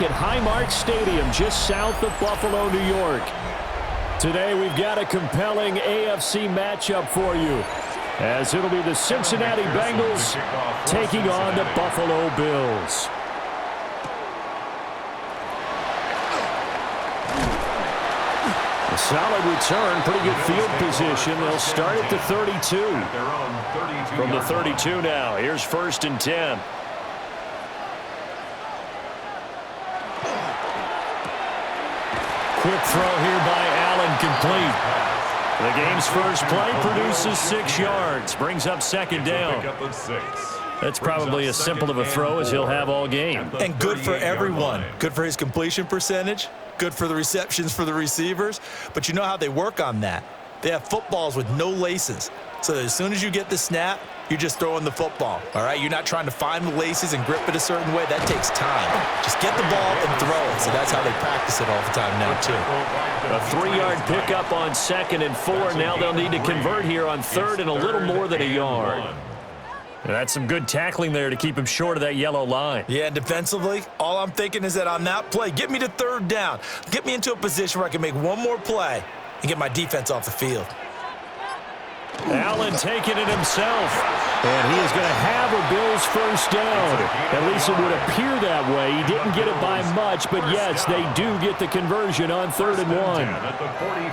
At Highmark Stadium, just south of Buffalo, New York. Today, we've got a compelling AFC matchup for you, as it'll be the Cincinnati Bengals taking on the Buffalo Bills. A solid return, pretty good field position. They'll start at the 32. From the 32 now, here's 1st and 10. Quick throw here by Allen, complete. The game's first play produces 6 yards, brings up 2nd down. That's probably as simple of a throw as he'll have all game. And good for everyone. Good for his completion percentage, good for the receptions for the receivers. But you know how they work on that. They have footballs with no laces. So that as soon as you get the snap, you're just throwing the football, all right? You're not trying to find the laces and grip it a certain way. That takes time. Just get the ball and throw it. So that's how they practice it all the time now, too. A 3-yard pickup on 2nd and 4. Now they'll need to convert here on 3rd and a little more than a yard. That's some good tackling there to keep him short of that yellow line. Yeah, and defensively, all I'm thinking is that on that play, get me to 3rd down. Get me into a position where I can make one more play and get my defense off the field. Allen taking it himself, and he is going to have a Bills 1st down. At least it would appear that way. He didn't get it by much, but yes, they do get the conversion on 3rd and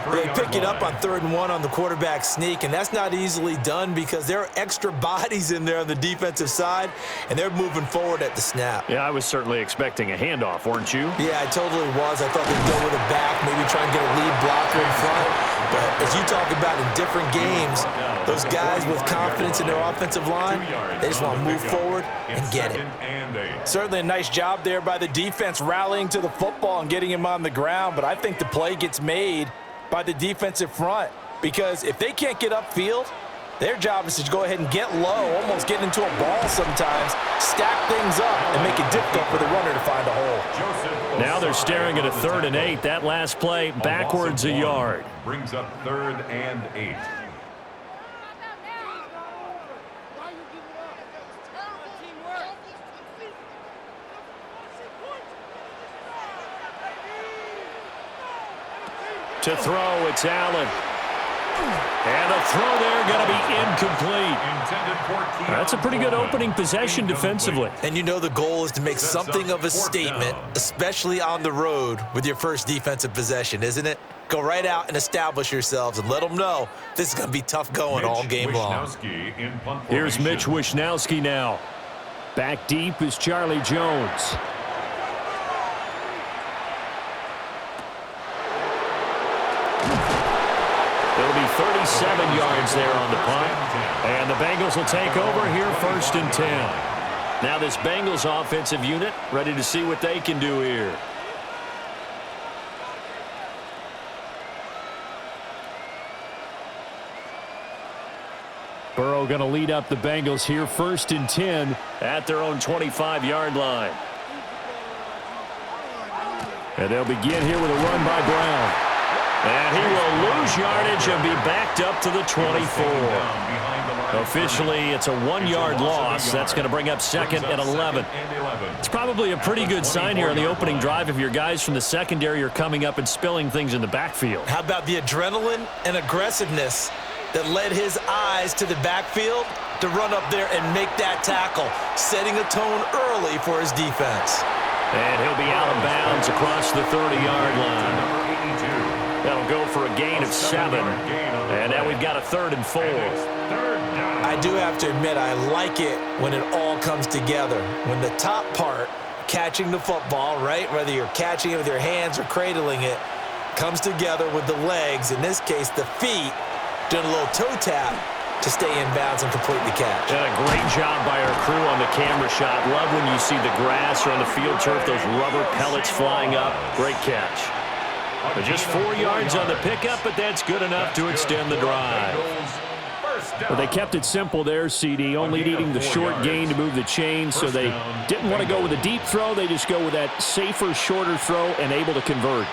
1. They pick it up on 3rd and 1 on the quarterback sneak, and that's not easily done because there are extra bodies in there on the defensive side, and they're moving forward at the snap. Yeah, I was certainly expecting a handoff, weren't you? Yeah, I totally was. I thought they'd go with a back, maybe try and get a lead blocker in front. But as you talk about in different games, those guys with confidence in their offensive line, they just want to move forward and get it. Certainly a nice job there by the defense rallying to the football and getting him on the ground, but I think the play gets made by the defensive front because if they can't get upfield, their job is to go ahead and get low, almost get into a ball sometimes, stack things up, and make it difficult for the runner to find a hole. Now they're staring at a 3rd and 8. That last play, backwards a yard. Brings up 3rd and 8. To throw, it's Allen. And a throw there going to be incomplete. That's a pretty good opening possession defensively. And you know the goal is to make something of a statement, especially on the road with your first defensive possession, isn't it? Go right out and establish yourselves and let them know this is going to be tough going all game long. Here's Mitch Wishnowsky now. Back deep is Charlie Jones. It'll be 37 yards there on the punt. And the Bengals will take over here 1st and 10. Now this Bengals offensive unit ready to see what they can do here. Burrow going to lead up the Bengals here 1st and 10 at their own 25-yard line. And they'll begin here with a run by Brown. And he will lose yardage and be backed up to the 24. Officially, it's a 1-yard loss. That's going to bring up 2nd and 11. It's probably a pretty good sign here on the opening drive if your guys from the secondary are coming up and spilling things in the backfield. How about the adrenaline and aggressiveness that led his eyes to the backfield to run up there and make that tackle, setting a tone early for his defense. And he'll be out of bounds across the 30-yard line. That'll go for a gain of 7. And now we've got a 3rd and 4. I do have to admit, I like it when it all comes together. When the top part, catching the football, right, whether you're catching it with your hands or cradling it, comes together with the legs, in this case the feet, doing a little toe tap to stay in bounds and complete the catch. And a great job by our crew on the camera shot. Love when you see the grass or on the field turf, those rubber pellets flying up. Great catch. But just 4 yards on the pickup, but that's good enough to extend the drive. Well, they kept it simple there, CD, only needing the short gain to move the chain, so they didn't want to go with a deep throw. They just go with that safer, shorter throw and able to convert.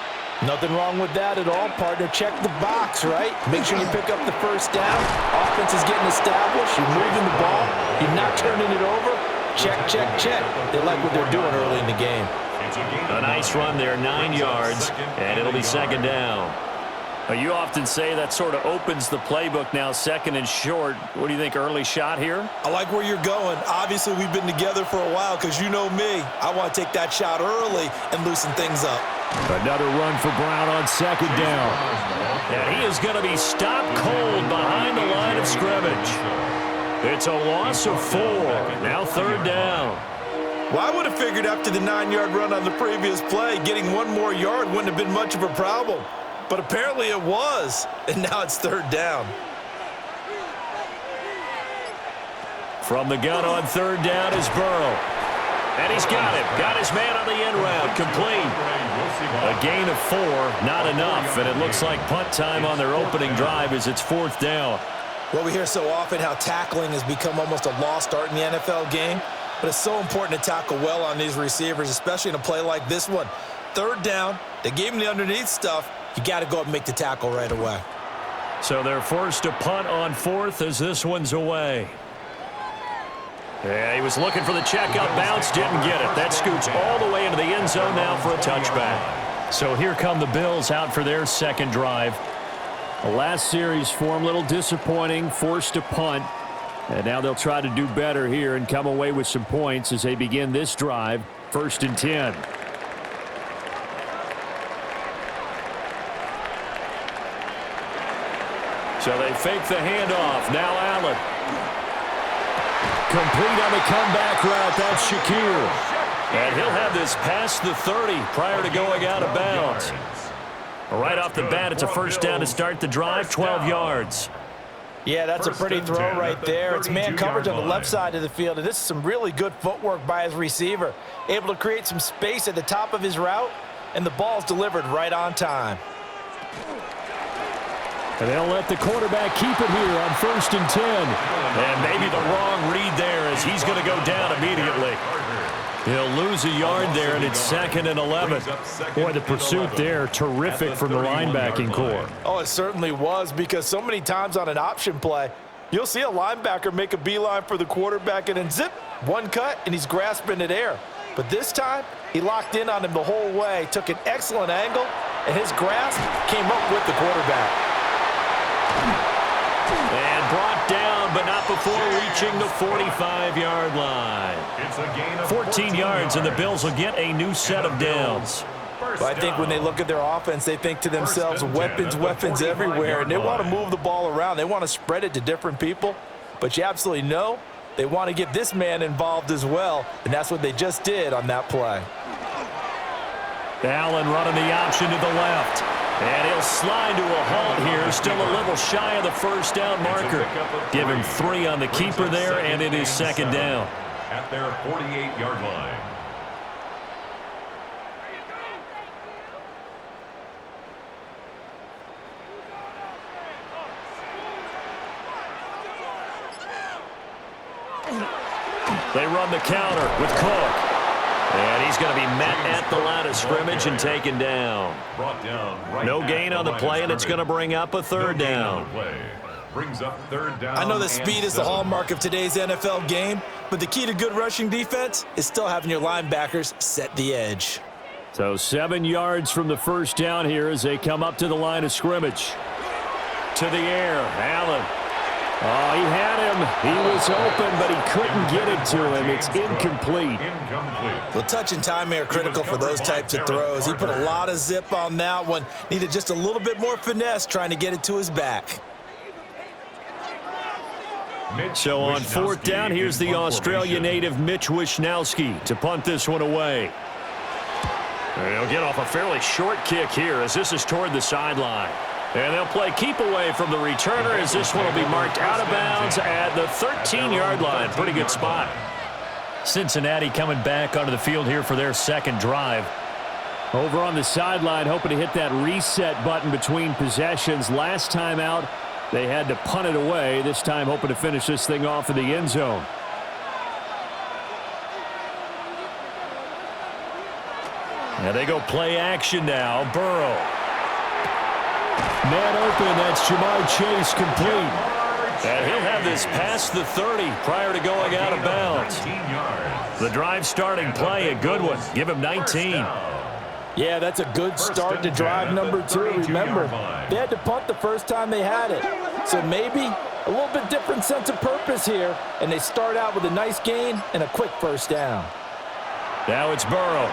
Nothing wrong with that at all, partner. Check the box, right? Make sure you pick up the 1st down. Offense is getting established. You're moving the ball. You're not turning it over. Check, check, check. They like what they're doing early in the game. A nice run there, 9 yards, and it'll be second down. You often say that sort of opens the playbook now, second and short. What do you think, early shot here? I like where you're going. Obviously, we've been together for a while because you know me. I want to take that shot early and loosen things up. Another run for Brown on second down. And he is going to be stopped cold behind the line of scrimmage. It's a loss of 4. Now third down. Well, I would have figured after the 9-yard run on the previous play, getting 1 more yard wouldn't have been much of a problem. But apparently it was, and now it's third down. From the gun on third down is Burrow. And he's got him. Got his man on the end route. Complete. A gain of 4, not enough. And it looks like punt time on their opening drive as it's fourth down. Well, we hear so often how tackling has become almost a lost art in the NFL game. But it's so important to tackle well on these receivers, especially in a play like this one. Third down, they gave him the underneath stuff. You got to go up and make the tackle right away. So they're forced to punt on fourth as this one's away. Yeah, he was looking for the checkout bounce, didn't get it. That scoots all the way into the end zone now for a touchback. So here come the Bills out for their second drive. The last series for them, a little disappointing, forced to punt. And now they'll try to do better here and come away with some points as they begin this drive, 1st and 10. So they fake the handoff. Now Allen. Complete on the comeback route. That's Shakir. And he'll have this past the 30 prior to going out of bounds. Right off the bat, it's a first down to start the drive, 12 yards. Yeah, that's a pretty throw right there. It's man coverage on the left side of the field, and this is some really good footwork by his receiver. Able to create some space at the top of his route, and the ball's delivered right on time. And they'll let the quarterback keep it here on 1st and 10. And maybe the wrong read there as he's going to go down immediately. He'll lose a yard there, and it's 2nd and 11. Boy, the pursuit there, terrific from the linebacking core. Oh, it certainly was, because so many times on an option play, you'll see a linebacker make a beeline for the quarterback and then zip, one cut, and he's grasping at air. But this time, he locked in on him the whole way, took an excellent angle, and his grasp came up with the quarterback. And brought down, but not before reaching the 45-yard line. 14 yards, and the Bills will get a new set of downs. But I think when they look at their offense, they think to themselves, weapons everywhere, and they want to move the ball around. They want to spread it to different people. But you absolutely know they want to get this man involved as well, and that's what they just did on that play. Allen running the option to the left. And he'll slide to a halt here, still a little shy of the first down marker. Give him 3 on the keeper there, and it is 2nd down. At their 48-yard line. They run the counter with Cook. And he's going to be met at the line of scrimmage and taken down. No gain on the play, and it's going to bring up a 3rd down. I know that speed is the hallmark of today's NFL game, but the key to good rushing defense is still having your linebackers set the edge. So 7 yards from the first down here as they come up to the line of scrimmage. To the air, Allen. Oh, he had him. He was open, but he couldn't get it to him. It's incomplete. Well, touch and timing are critical for those types of throws. He put a lot of zip on that one. Needed just a little bit more finesse trying to get it to his back. So on 4th down, here's the Australia native Mitch Wishnowsky to punt this one away. And he'll get off a fairly short kick here as this is toward the sideline. And they'll play keep away from the returner as this one will be marked out of bounds at the 13-yard line. Pretty good spot. Cincinnati coming back onto the field here for their second drive. Over on the sideline, hoping to hit that reset button between possessions. Last time out, they had to punt it away. This time hoping to finish this thing off in the end zone. And they go play action now. Burrow. Man open, that's Jamar Chase complete. And he'll have this past the 30 prior to going out of bounds. The drive starting play, a good one. Give him 19. Yeah, that's a good start to drive number 2. Remember, they had to punt the first time they had it. So maybe a little bit different sense of purpose here, and they start out with a nice gain and a quick first down. Now it's Burrow.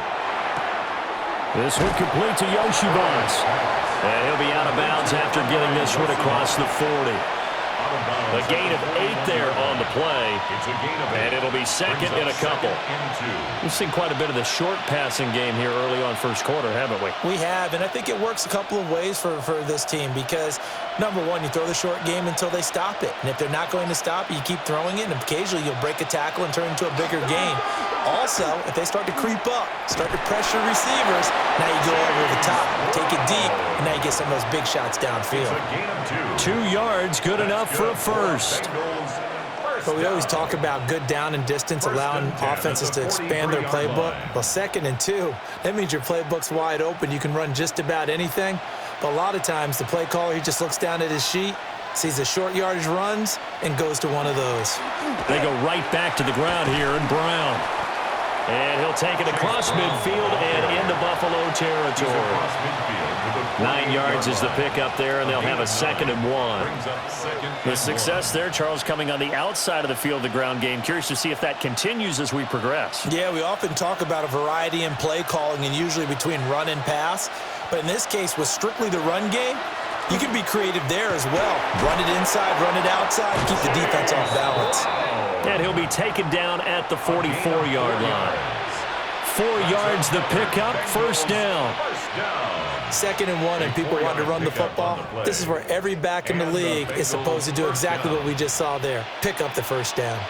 This one complete to Yoshivas. And he'll be out of bounds after getting this one across the 40. A gain of 8 there on the play, and it'll be second in a couple. We've seen quite a bit of the short passing game here early on first quarter, haven't we? We have, and I think it works a couple of ways for this team because, number one, you throw the short game until they stop it. And if they're not going to stop it, you keep throwing it, and occasionally you'll break a tackle and turn into a bigger gain. Also, if they start to creep up, start to pressure receivers, now you go over the top, take it deep, and now you get some of those big shots downfield. 2 yards, good enough for a first. But we always talk about good down and distance, allowing offenses to expand their playbook. Well, 2nd and 2, that means your playbook's wide open. You can run just about anything. But a lot of times, the play caller, he just looks down at his sheet, sees the short yardage runs, and goes to one of those. They go right back to the ground here, and Brown. And he'll take it across midfield and into Buffalo territory. 9 yards is the pickup there, and they'll have a 2nd and 1. The success there, Charles, coming on the outside of the field, the ground game. Curious to see if that continues as we progress. Yeah, we often talk about a variety in play calling and usually between run and pass. But in this case, with strictly the run game, you can be creative there as well. Run it inside, run it outside, keep the defense off balance. And he'll be taken down at the 44-yard line. 4 yards the pickup, first down. 2nd and 1, and people want to run the football. This is where every back in the league is supposed to do exactly what we just saw there. Pick up the first down.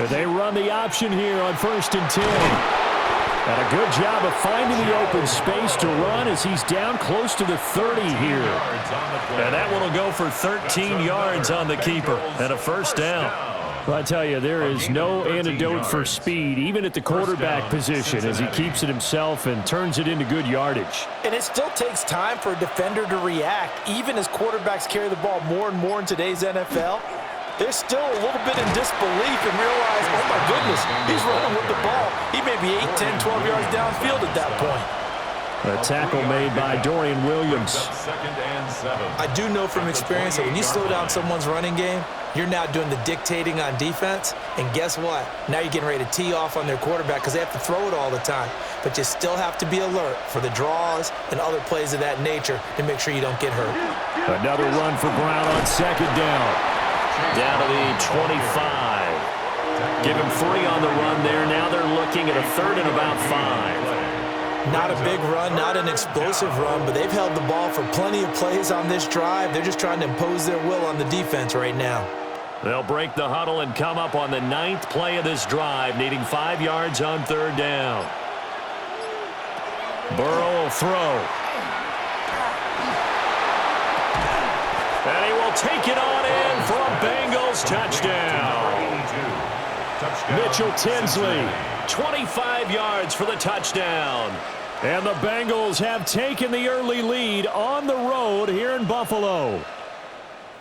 They run the option here on 1st and 10. And a good job of finding the open space to run as he's down close to the 30 here. And that one will go for 13 yards on the keeper and a first down. Well, I tell you, there is no antidote for speed, even at the quarterback position, as he keeps it himself and turns it into good yardage. And it still takes time for a defender to react, even as quarterbacks carry the ball more and more in today's NFL. They're still a little bit in disbelief and realize, oh my goodness, he's running with the ball. He may be 8, 10, 12 yards downfield at that point. A tackle made by Dorian Williams. I do know from experience that when you slow down someone's running game, you're now doing the dictating on defense. And guess what? Now you're getting ready to tee off on their quarterback because they have to throw it all the time. But you still have to be alert for the draws and other plays of that nature to make sure you don't get hurt. Another run for Brown on 2nd down. Down to the 25. Give him 3 on the run there. Now they're looking at a 3rd and about 5. Not a big run, not an explosive run, but they've held the ball for plenty of plays on this drive. They're just trying to impose their will on the defense right now. They'll break the huddle and come up on the 9th play of this drive, needing 5 yards on 3rd down. Burrow will throw. And he will take it on in for a Bengals touchdown. Mitchell Tinsley, 25 yards for the touchdown. And the Bengals have taken the early lead on the road here in Buffalo.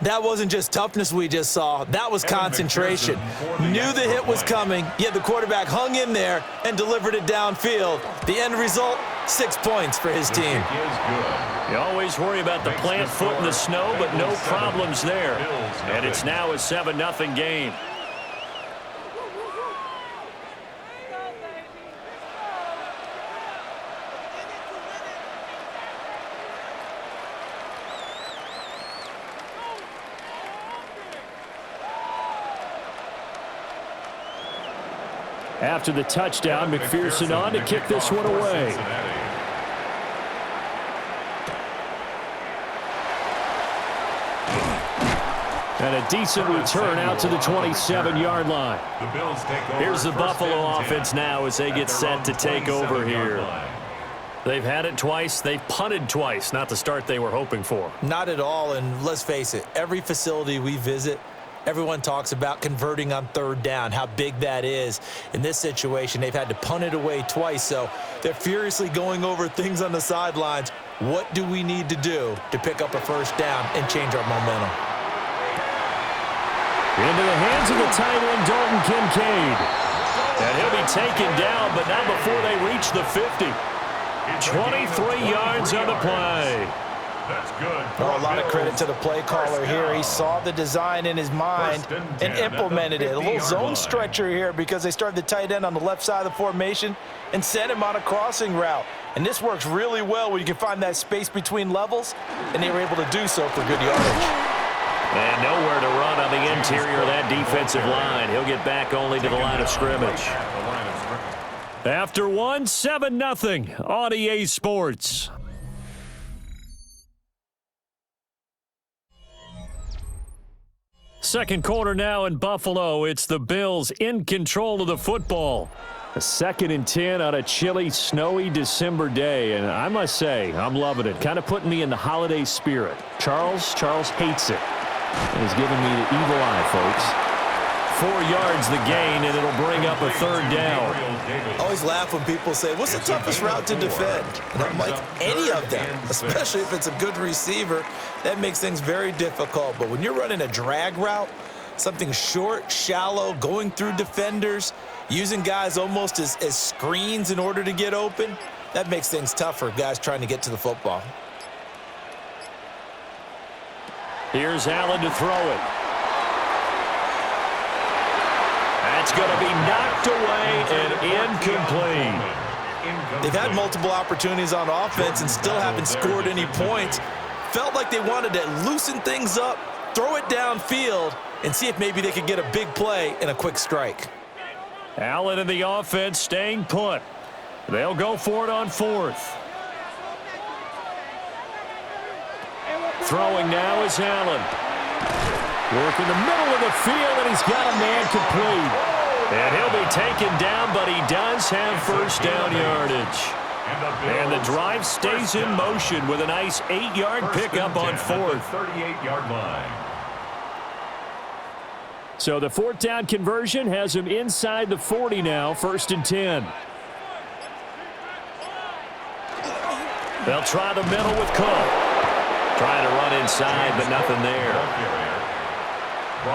That wasn't just toughness we just saw. That was concentration. Knew the hit was coming, yet the quarterback hung in there and delivered it downfield. The end result, 6 points for his team. You always worry about the plant foot in the snow, but no problems there. And it's now a 7-0 game. After the touchdown, McPherson on to kick this one away. And a decent return out to the 27-yard line. Here's the Buffalo offense now as they get set to take over here. They've had it twice. They've punted twice. Not the start they were hoping for. Not at all, and let's face it, every facility we visit, Everyone talks about converting on third down, how big that is. In this situation, they've had to punt it away twice, so they're furiously going over things on the sidelines. What do we need to do to pick up a first down and change our momentum? Into the hands of the tight end, Dalton Kincaid. And he'll be taken down, but not before they reach the 50. 23 yards on the play. That's good. Oh, a lot of credit to the play caller here. He saw the design in his mind and implemented it. A little zone stretcher here because they started the tight end on the left side of the formation and sent him on a crossing route. And this works really well when you can find that space between levels, and they were able to do so for good yardage. And nowhere to run on the interior of that defensive line. He'll get back only to the line of scrimmage. After one, 7-0 on EA Sports. Second quarter now in Buffalo. It's the Bills in control of the football. A 2nd and 10 on a chilly, snowy December day. And I must say, I'm loving it. Kind of putting me in the holiday spirit. Charles hates it. And he's giving me the evil eye, folks. 4 yards the gain, and it'll bring up a third down. I always laugh when people say, what's the toughest route to defend? And I'm like, any of them, especially if it's a good receiver. That makes things very difficult. But when you're running a drag route, something short, shallow, going through defenders, using guys almost as screens in order to get open, that makes things tougher, guys trying to get to the football. Here's Allen to throw it. That's going to be knocked away and incomplete. They've had multiple opportunities on offense and still haven't scored any points. Felt like they wanted to loosen things up, throw it downfield, and see if maybe they could get a big play and a quick strike. Allen and the offense staying put. They'll go for it on 4th. Throwing now is Allen. Work in the middle of the field, and he's got a man complete. And he'll be taken down, but he does have first down yardage. And the drive stays in motion with a nice 8-yard pickup on 4th. 38-yard line. So the 4th down conversion has him inside the 40 now, 1st and 10. They'll try the middle with Cook. Trying to run inside, but nothing there.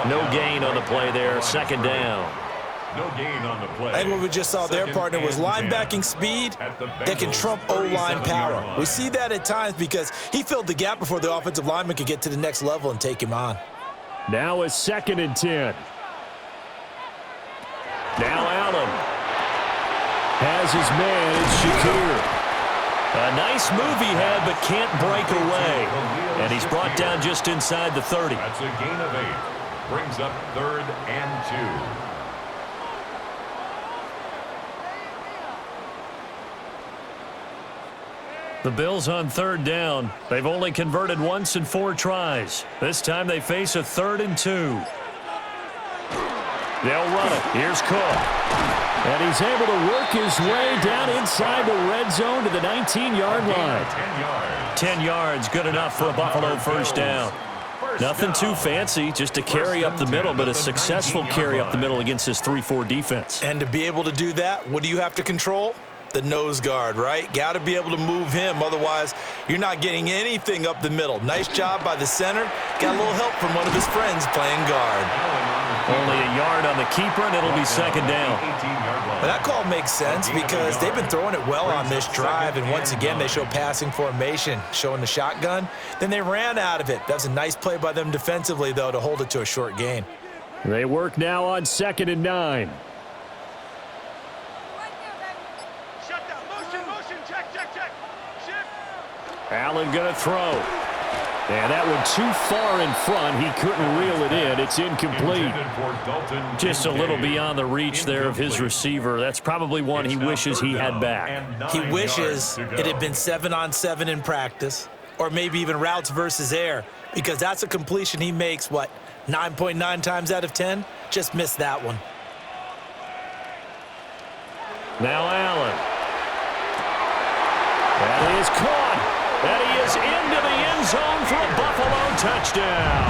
No gain on the play there, 2nd down. No gain on the play. I think what we just saw their partner was linebacking speed that can trump O-line power. We see that at times because he filled the gap before the offensive lineman could get to the next level and take him on. Now a 2nd and 10. Now Allen has his man. It's Shakir. A nice move he had, but can't break away. And he's brought down just inside the 30. That's a gain of 8. Brings up 3rd and 2. The Bills on 3rd down. They've only converted once in 4 tries. This time they face a 3rd and 2. They'll run it. Here's Cook. And he's able to work his way down inside the red zone to the 19-yard line. 10 yards, good enough for a Buffalo first down. Nothing too fancy, just a carry up the middle, but a successful carry up the middle against this 3-4 defense. And to be able to do that, what do you have to control? The nose guard, right? Got to be able to move him. Otherwise, you're not getting anything up the middle. Nice job by the center. Got a little help from one of his friends playing guard. Only a yard on the keeper, and it'll be 2nd down. But that call makes sense because they've been throwing it well on this drive, and once again, they show passing formation, showing the shotgun. Then they ran out of it. That's a nice play by them defensively, though, to hold it to a short gain. They work now on 2nd and 9. Allen going to throw. And that one too far in front. He couldn't reel it in. It's incomplete. Just a little beyond the reach there of his receiver. That's probably one he wishes he had back. He wishes it had been 7-on-7 in practice, or maybe even routes versus air, because that's a completion he makes, 9.9 times out of 10? Just missed that one. Now Allen. That is caught. And he is into the end zone for a Buffalo touchdown.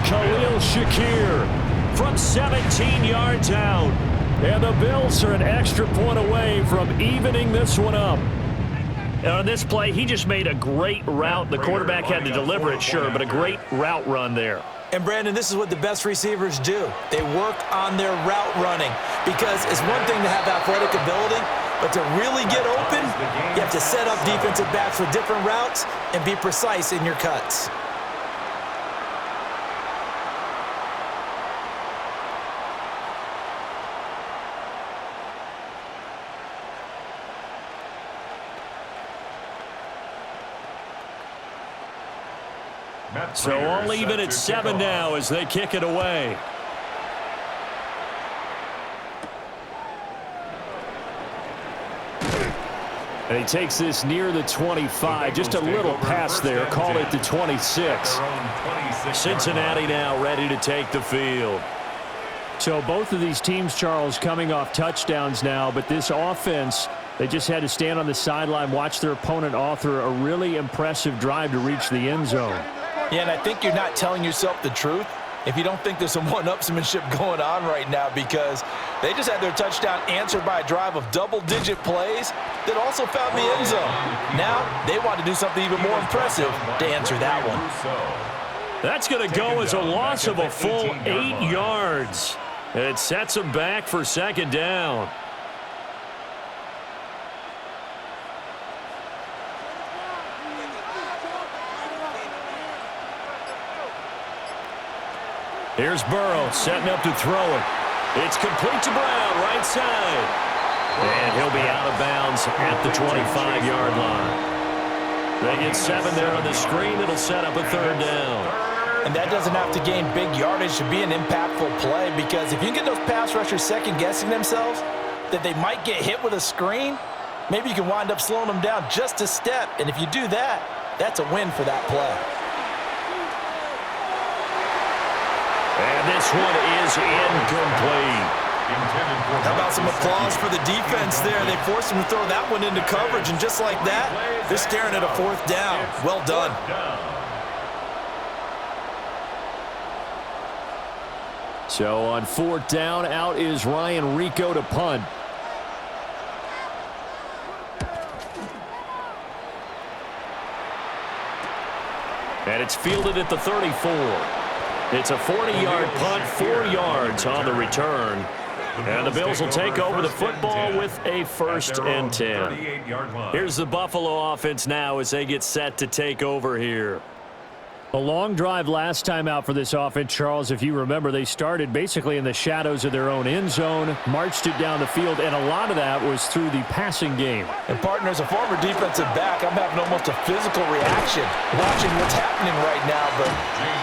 Khalil Shakir from 17 yards out. And the Bills are an extra point away from evening this one up. On this play, he just made a great route. The quarterback had to deliver it, sure, but a great route run there. And, Brandon, this is what the best receivers do. They work on their route running because it's one thing to have athletic ability, but to really get open, you have to set up defensive backs with different routes and be precise in your cuts. So all even at 7 now as they kick it away. And he takes this near the 25. Just a little pass there. Call it the 26. Cincinnati now ready to take the field. So both of these teams, Charles, coming off touchdowns now, but this offense, they just had to stand on the sideline, watch their opponent author a really impressive drive to reach the end zone. Yeah, and I think you're not telling yourself the truth if you don't think there's some one-upsmanship going on right now, because they just had their touchdown answered by a drive of double-digit plays that also found the end zone. Now they want to do something even more impressive to answer that one. That's going to go as a loss of a full 8 yards. It sets them back for second down. Here's Burrow setting up to throw it. It's complete to Brown, right side. And he'll be out of bounds at the 25-yard line. They get 7 there on the screen. It'll set up a third down. And that doesn't have to gain big yardage to be an impactful play, because if you get those pass rushers second-guessing themselves that they might get hit with a screen, maybe you can wind up slowing them down just a step. And if you do that, that's a win for that play. And this one is incomplete. How about some applause for the defense there? They forced him to throw that one into coverage, and just like that, they're staring at a fourth down. Well done. So on fourth down, out is Ryan Rico to punt. And it's fielded at the 34. It's a 40-yard punt, 4 yards on the return. And the Bills will take over the football with a 1st and 10. Here's the Buffalo offense now as they get set to take over here. A long drive last time out for this offense, Charles. If you remember, they started basically in the shadows of their own end zone, marched it down the field, and a lot of that was through the passing game. And, partner, as a former defensive back, I'm having almost a physical reaction watching what's happening right now. But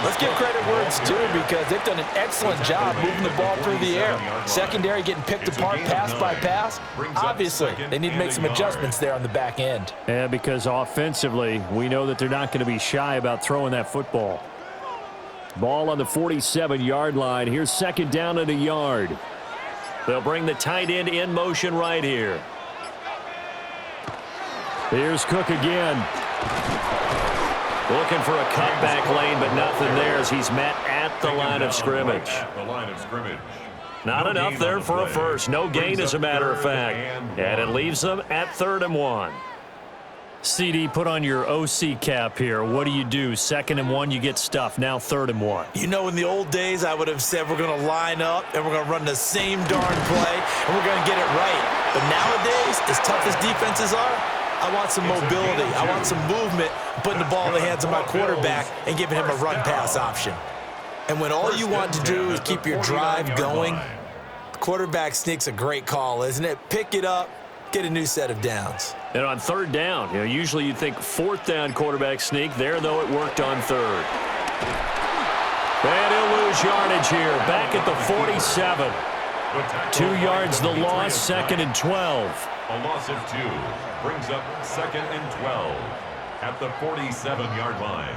let's give credit where it's due, because they've done an excellent job moving the ball through the air. Secondary getting picked apart pass by pass. Obviously, they need to make some adjustments there on the back end. Yeah, because offensively, we know that they're not going to be shy about throwing that football. Ball on the 47-yard line. Here's second down and a yard. They'll bring the tight end in motion right here. Here's Cook again. Looking for a cutback lane, but nothing there as he's met at the line of scrimmage. Not enough there for a first. No gain, as a matter of fact. And it leaves them at 3rd and 1. CD, put on your OC cap here. What do you do? 2nd and 1, you get stuffed. Now 3rd and 1. You know, in the old days, I would have said we're going to line up and we're going to run the same darn play and we're going to get it right. But nowadays, as tough as defenses are, I want some mobility. I want some movement, putting the ball in the hands of my quarterback and giving him a run-pass option. And when all you want to do is keep your drive going, the quarterback sneak's a great call, isn't it? Pick it up, get a new set of downs. And on 3rd down, usually you'd think 4th down quarterback sneak. There, though, it worked on 3rd. And he'll lose yardage here. Back at the 47. 2 yards the loss, 2nd and 12. A loss of 2 brings up 2nd and 12 at the 47-yard line.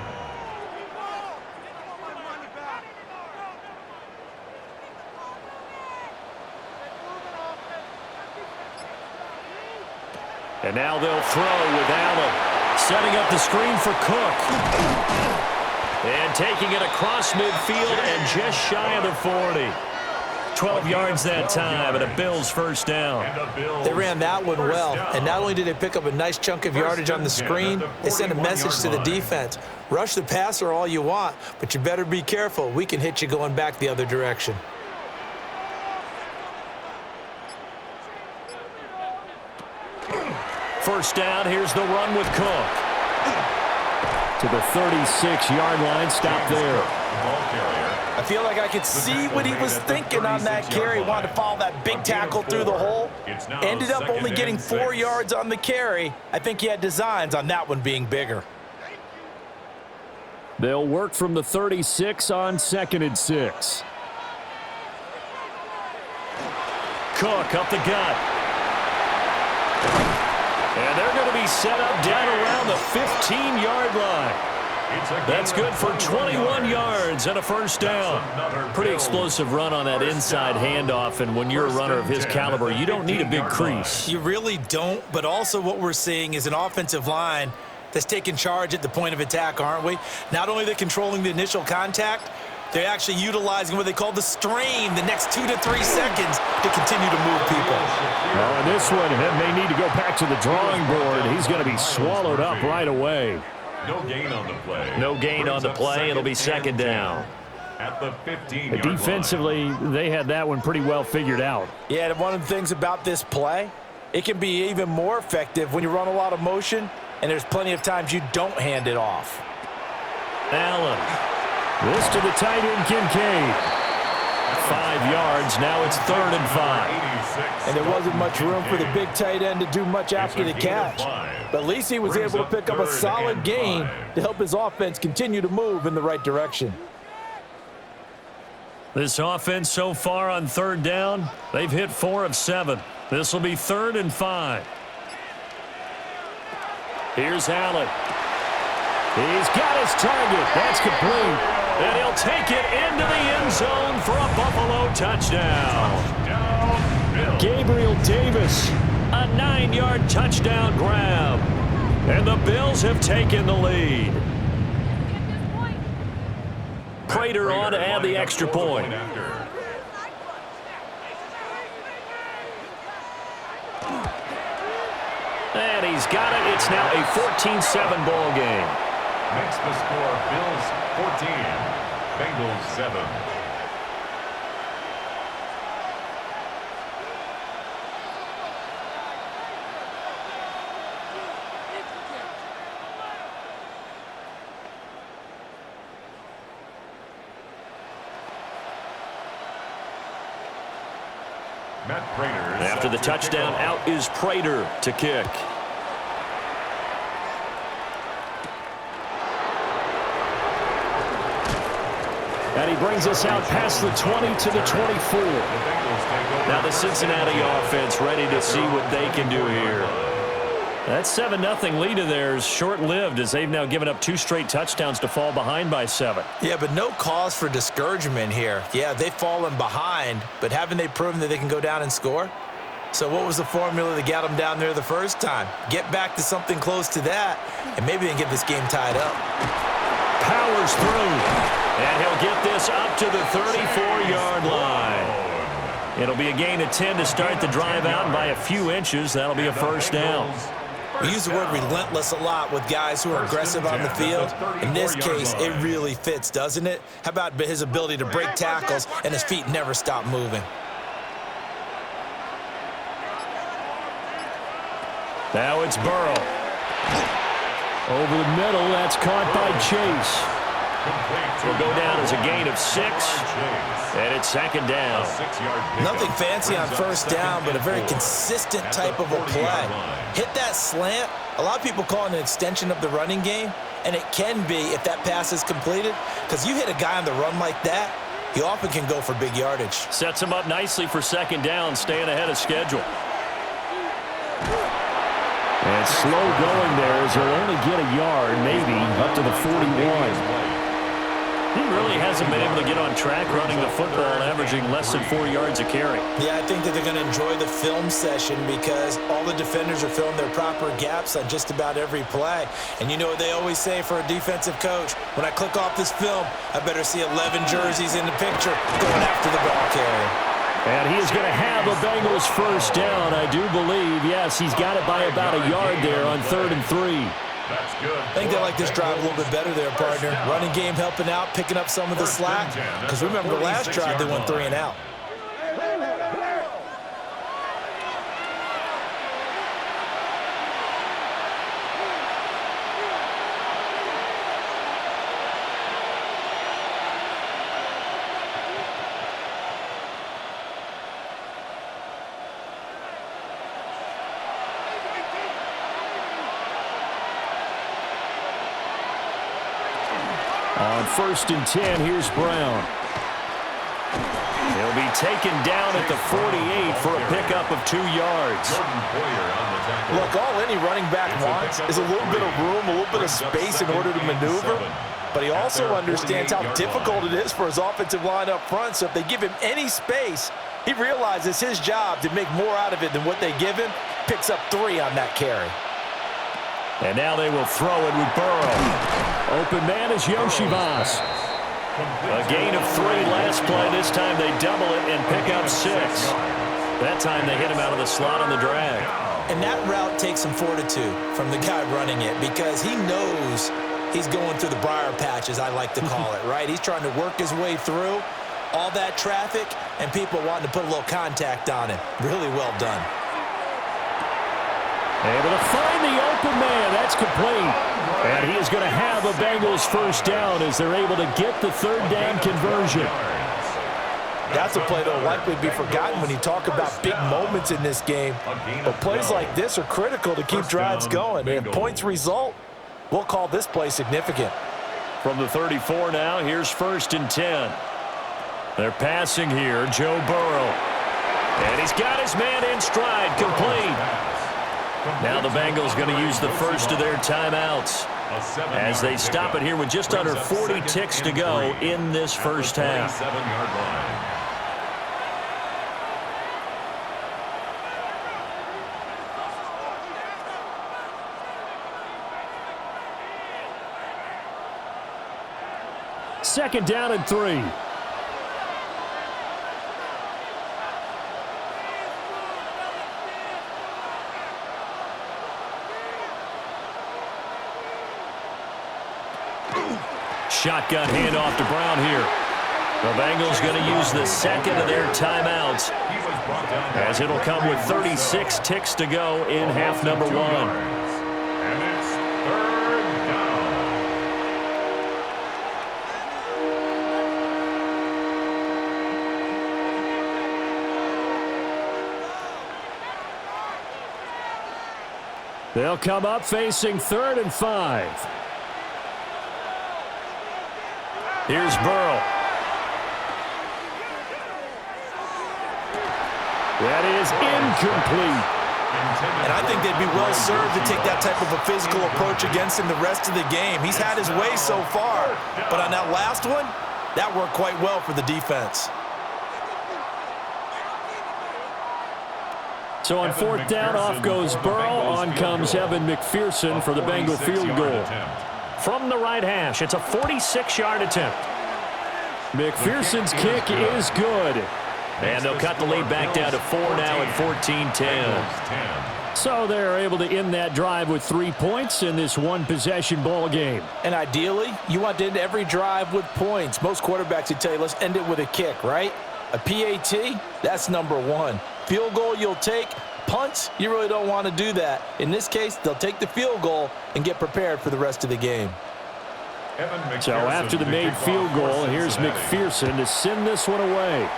And now they'll throw with Allen. Setting up the screen for Cook. And taking it across midfield and just shy of the 40. 12 yards that time, and a Bills first down. They ran that one well, and not only did they pick up a nice chunk of yardage on the screen, they sent a message to the defense. Rush the passer all you want, but you better be careful. We can hit you going back the other direction. First down, here's the run with Cook. To the 36-yard line, stop there. I feel like I could see what he was thinking on that carry. Wanted to follow that big tackle through the hole. Ended up only getting 4 yards on the carry. I think he had designs on that one being bigger. They'll work from the 36 on 2nd and 6. Cook up the gut. And they're going to be set up down around the 15-yard line. That's good for 21 yards and a first down. Pretty explosive run on that inside handoff, and when you're a runner of his caliber, you don't need a big crease. You really don't, but also what we're seeing is an offensive line that's taking charge at the point of attack, aren't we? Not only are they controlling the initial contact, they're actually utilizing what they call the strain the next 2 to 3 seconds to continue to move people. Oh, and this one may need to go back to the drawing board. He's going to be swallowed up right away. No gain on the play. No gain on the play. It'll be second down. At the 15-yard Defensively, they had that one pretty well figured out. Yeah, and one of the things about this play, it can be even more effective when you run a lot of motion, and there's plenty of times you don't hand it off. Allen. This to the tight end, Kincaid. 5 yards. Now it's 3rd and 5. And there wasn't much room for the big tight end to do much after the catch. But at least he was able to pick up a solid gain to help his offense continue to move in the right direction. This offense so far on 3rd down, they've hit 4 of 7. This will be 3rd and 5. Here's Allen. He's got his target. That's complete. And he'll take it into the end zone for a Buffalo touchdown. Gabriel Davis, a 9-yard touchdown grab. And the Bills have taken the lead. Prater on to add the extra point. And he's got it. It's now a 14-7 ball game. Makes the score Bills 14, Bengals 7. After the touchdown, out is Prater to kick. And he brings us out past the 20 to the 24. Now the Cincinnati offense ready to see what they can do here. That 7-0 lead of theirs short-lived as they've now given up 2 straight touchdowns to fall behind by 7. Yeah, but no cause for discouragement here. Yeah, they've fallen behind, but haven't they proven that they can go down and score? So what was the formula that got them down there the first time? Get back to something close to that, and maybe they can get this game tied up. Powers through, and he'll get this up to the 34-yard line. It'll be a gain of 10 to start the drive out, and by a few inches, that'll be a first down. We use the word relentless a lot with guys who are aggressive on the field. In this case, it really fits, doesn't it? How about his ability to break tackles and his feet never stop moving? Now it's Burrow. Over the middle, that's caught by Chase. Will go down as a gain of 6, and it's second down. Nothing fancy on first down, but a very consistent type of a play. Hit that slant. A lot of people call it an extension of the running game, and it can be if that pass is completed, because you hit a guy on the run like that, he often can go for big yardage. Sets him up nicely for second down, staying ahead of schedule. And slow going there as he'll only get a yard, maybe, up to the 41. He really hasn't been able to get on track running the football, averaging less than 4 yards a carry. Yeah, I think that they're going to enjoy the film session because all the defenders are filling their proper gaps on just about every play. And you know what they always say for a defensive coach? When I click off this film, I better see 11 jerseys in the picture going after the ball carrier. And he is going to have a Bengals first down, I do believe. Yes, he's got it by about a yard there on 3rd and 3. That's good. I think they like this drive a little bit better there, partner. Running game helping out, picking up some of the slack. Because remember, the last drive they went 3 and out. On 1st and 10, here's Brown. He'll be taken down at the 48 for a pickup of 2 yards. Look, all any running back wants is a little bit of room, a little bit of space in order to maneuver. But he also understands how difficult it is for his offensive line up front. So if they give him any space, he realizes his job to make more out of it than what they give him. Picks up 3 on that carry. And now they will throw it with Burrow. Open man is Yoshivas. A gain of 3 last play. This time they double it and pick up 6. That time they hit him out of the slot on the drag. And that route takes some fortitude from the guy running it because he knows he's going through the briar patch, as I like to call it, right? He's trying to work his way through all that traffic and people wanting to put a little contact on him. Really well done. Able to find the open man. That's complete. And he is going to have a Bengals first down as they're able to get the 3rd down conversion. That's a play that will likely be forgotten when you talk about big moments in this game. But plays like this are critical to keep drives going. And if points result, we'll call this play significant. From the 34 now, here's 1st and 10. They're passing here, Joe Burrow. And he's got his man in stride, complete. Now the Bengals going to use the first of their timeouts as they stop it here with just under 40 ticks to go in this first half. Second down and 3. Shotgun handoff to Brown here. The Bengals going to use the second of their timeouts as it'll come with 36 ticks to go in half number 1. And it's 3rd down. They'll come up facing 3rd and 5. Here's Burrow. That is incomplete. And I think they'd be well served to take that type of a physical approach against him the rest of the game. He's had his way so far, but on that last one, that worked quite well for the defense. So on 4th down, off goes Burrow. On comes Evan McPherson for the Bengal field goal. From the right hash, it's a 46-yard attempt. McPherson's kick is good. And they'll cut the lead back down to 4 now at 14-10. So they're able to end that drive with 3 points in this one-possession ball game. And ideally, you want to end every drive with points. Most quarterbacks would tell you, let's end it with a kick, right? A PAT, that's number 1. Field goal you'll take. Punts, you really don't want to do that. In this case, they'll take the field goal and get prepared for the rest of the game. So after the made field goal, here's McPherson to send this one away.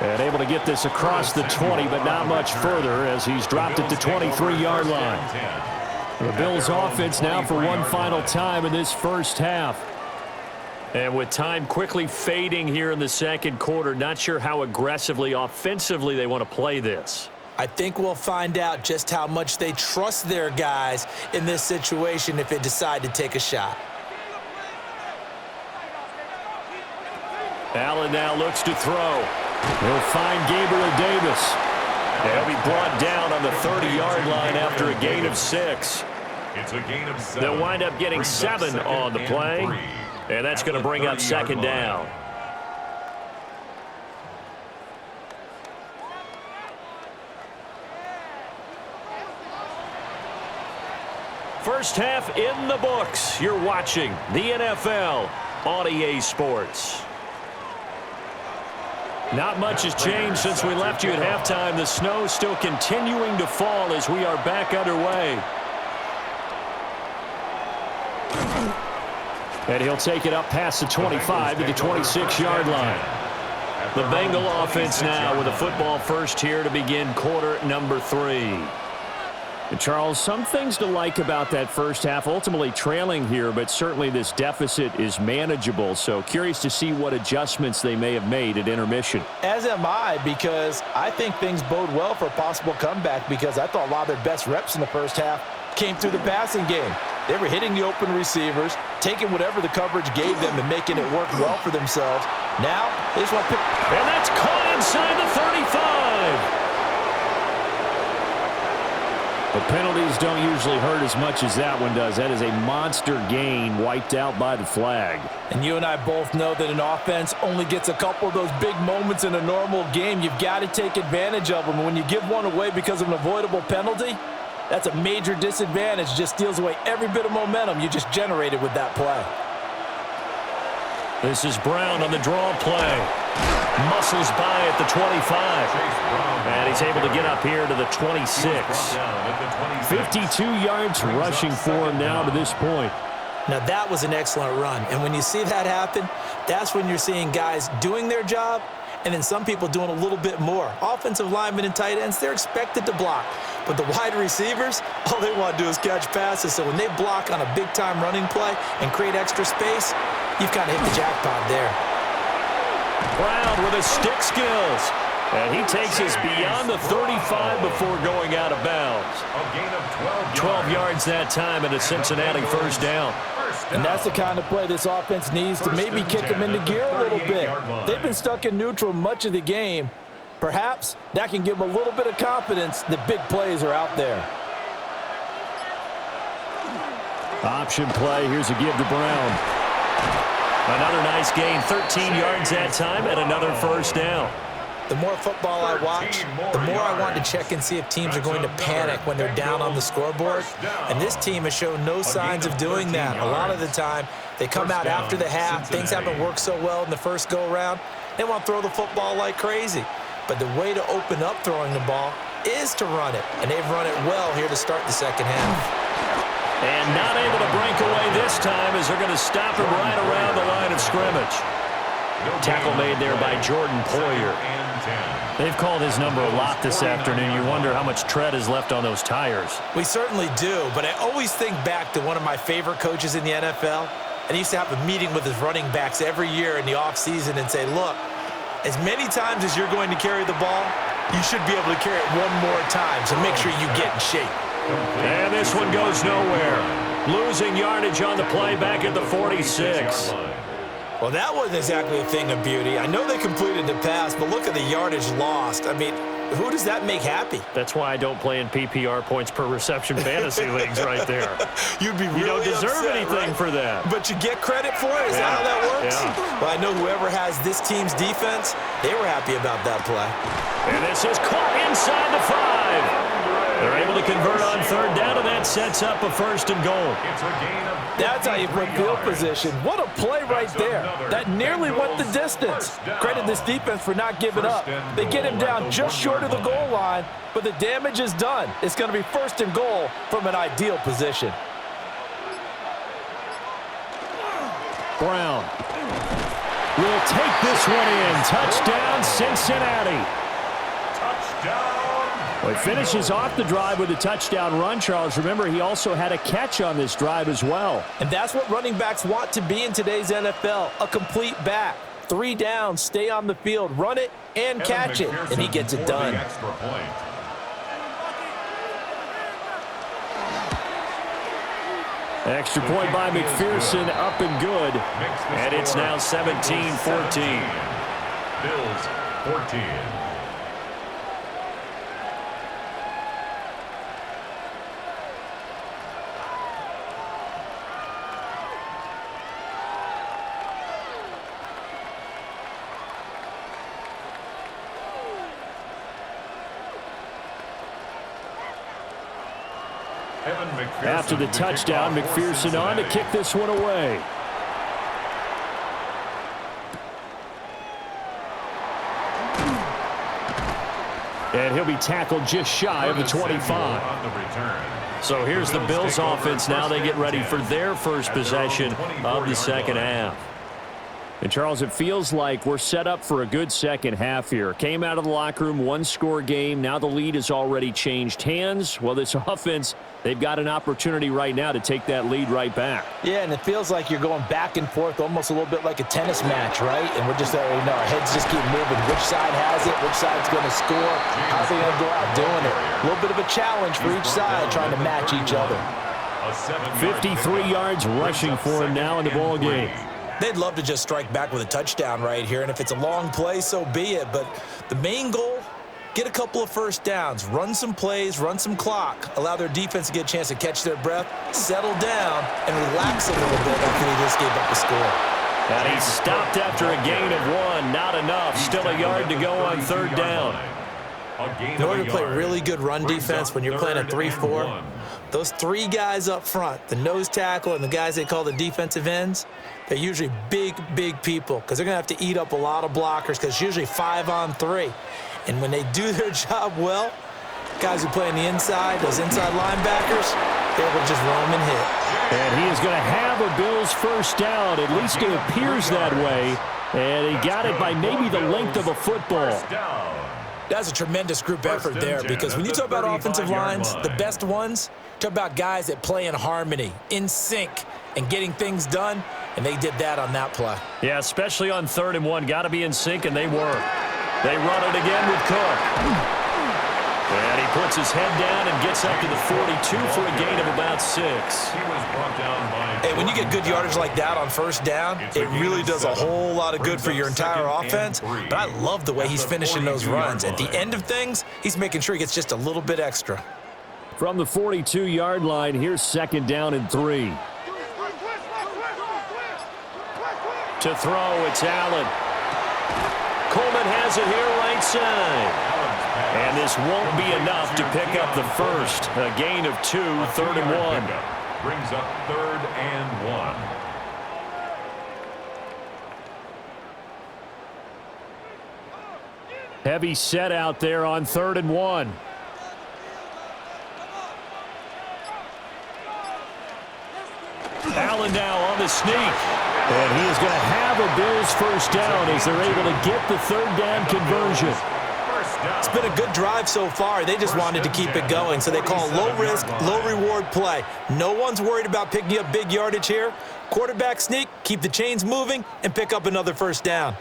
And able to get this across the 20, but not much further as he's dropped it to 23-yard line. The Bills offense now for one final time in this first half. And with time quickly fading here in the second quarter, not sure how aggressively, offensively they want to play this. I think we'll find out just how much they trust their guys in this situation if they decide to take a shot. Allen now looks to throw. He'll find Gabriel Davis. He'll be brought down on the 30-yard line after a gain of 6. It's a gain of 7. They'll wind up getting 7 on the play, and that's going to bring up second down. First half in the books. You're watching the NFL on EA Sports. Not much has changed since we left you at halftime. The snow still continuing to fall as we are back underway. And he'll take it up past the 25 to the 26-yard line. The Bengal offense now with a football first here to begin quarter number 3. And Charles, some things to like about that first half, ultimately trailing here, but certainly this deficit is manageable. So curious to see what adjustments they may have made at intermission. As am I, because I think things bode well for a possible comeback, because I thought a lot of their best reps in the first half came through the passing game. They were hitting the open receivers, taking whatever the coverage gave them and making it work well for themselves. Now, they just want to pick. And that's caught inside the 35. The penalties don't usually hurt as much as that one does. That is a monster gain wiped out by the flag. And you and I both know that an offense only gets a couple of those big moments in a normal game. You've got to take advantage of them. And when you give one away because of an avoidable penalty, that's a major disadvantage. Just steals away every bit of momentum you just generated with that play. This is Brown on the draw play. Muscles by at the 25. And he's able to get up here to the 26. 52 yards rushing for him now to this point. Now, that was an excellent run. And when you see that happen, that's when you're seeing guys doing their job and then some people doing a little bit more. Offensive linemen and tight ends, they're expected to block. But the wide receivers, all they want to do is catch passes. So when they block on a big-time running play and create extra space, you've kind of hit the jackpot there. Brown with his stick skills. And he takes us beyond the 35 before going out of bounds. A gain of 12 yards that time and a Cincinnati first down. And that's the kind of play this offense needs to maybe kick them into gear a little bit. They've been stuck in neutral much of the game. Perhaps that can give them a little bit of confidence that big plays are out there. Option play. Here's a give to Brown. Another nice gain, 13 yards that time, and another first down. The more football I watch, the more I want to check and see if teams are going to panic when they're down on the scoreboard. And this team has shown no signs of doing that. A lot of the time, they come out after the half. Things haven't worked so well in the first go-around. They want to throw the football like crazy. But the way to open up throwing the ball is to run it. And they've run it well here to start the second half. And not able to break away this time as they're going to stop him right around the line of scrimmage. Tackle made there by Jordan Poyer. They've called his number a lot this afternoon. You wonder how much tread is left on those tires. We certainly do, but I always think back to one of my favorite coaches in the NFL. And he used to have a meeting with his running backs every year in the offseason and say, look, as many times as you're going to carry the ball, you should be able to carry it one more time, so make sure you get in shape. And this one goes nowhere. Losing yardage on the play back at the 46. Well, that wasn't exactly a thing of beauty. I know they completed the pass, but look at the yardage lost. I mean, who does that make happy? That's why I don't play in PPR points per reception fantasy leagues right there. You'd be really You don't deserve upset, anything right? for that. But you get credit for it? Is that how that works? Yeah. Well, I know whoever has this team's defense, they were happy about that play. And this is caught inside the 5. They're able to convert on third down, and that sets up a first and goal. It's a gain of That's how you put field position. What a play right there. That nearly went the distance. Credit this defense for not giving up. They get him down just short of the goal line, but the damage is done. It's going to be first and goal from an ideal position. Brown will take this one in. Touchdown, Cincinnati. touchdown. Well, he finishes off the drive with a touchdown run, Charles. Remember, he also had a catch on this drive as well. And that's what running backs want to be in today's NFL, a complete back. 3 downs, stay on the field, run it, and catch it, and he gets it done. Extra point by McPherson, up and good. And it's now 17-14. Bills 14. After the touchdown, McPherson on to kick this one away. And he'll be tackled just shy of the 25. So here's the Bills offense now. They get ready for their first possession of the second half. And, Charles, it feels like we're set up for a good second half here. Came out of the locker room, one-score game. Now the lead has already changed hands. Well, this offense, they've got an opportunity right now to take that lead right back. Yeah, and it feels like you're going back and forth almost a little bit like a tennis match, right? And we're just, our heads just keep moving. Which side has it? Which side's going to score? How's they going to go out doing it? A little bit of a challenge for each side trying to match each other. 53 yards rushing for him now in the ball game. They'd love to just strike back with a touchdown right here, and if it's a long play, so be it. But the main goal, get a couple of first downs, run some plays, run some clock, allow their defense to get a chance to catch their breath, settle down, and relax a little bit after they just gave up the score. And he stopped after a gain of one. Not enough. Still a yard to go on third down. In order to play really good run defense when you're playing a 3-4, those three guys up front, the nose tackle and the guys they call the defensive ends, they're usually big, big people because they're going to have to eat up a lot of blockers because it's usually 5-on-3. And when they do their job well, guys who play on the inside, those inside linebackers, they're able to just roam and hit. And he is going to have a Bills first down. At least it appears that way. And he got it by maybe the length of a football. That's a tremendous group effort there because when you talk about offensive lines, the best ones, talk about guys that play in harmony, in sync, and getting things done, and they did that on that play. Yeah, especially on 3rd and 1. Got to be in sync, and they were. They run it again with Cook. And he puts his head down and gets up to the 42 for a gain of about 6. Hey, when you get good yardage like that on first down, it really does a whole lot of good for your entire offense. But I love the way he's finishing those runs. At the end of things, he's making sure he gets just a little bit extra. From the 42-yard line, here's 2nd down and 3. To throw, it's Allen. Coleman has it here right side. And this won't be enough to pick up the first. A gain of 2, 3rd and 1. Brings up 3rd and 1. Heavy set out there on 3rd and 1. Allen now on the sneak. And he is going to have a Bills first down as they're able to get the 3rd down conversion. It's been a good drive so far. They just wanted to keep it going, so they call low-risk, low-reward play. No one's worried about picking up big yardage here. Quarterback sneak, keep the chains moving, and pick up another first down.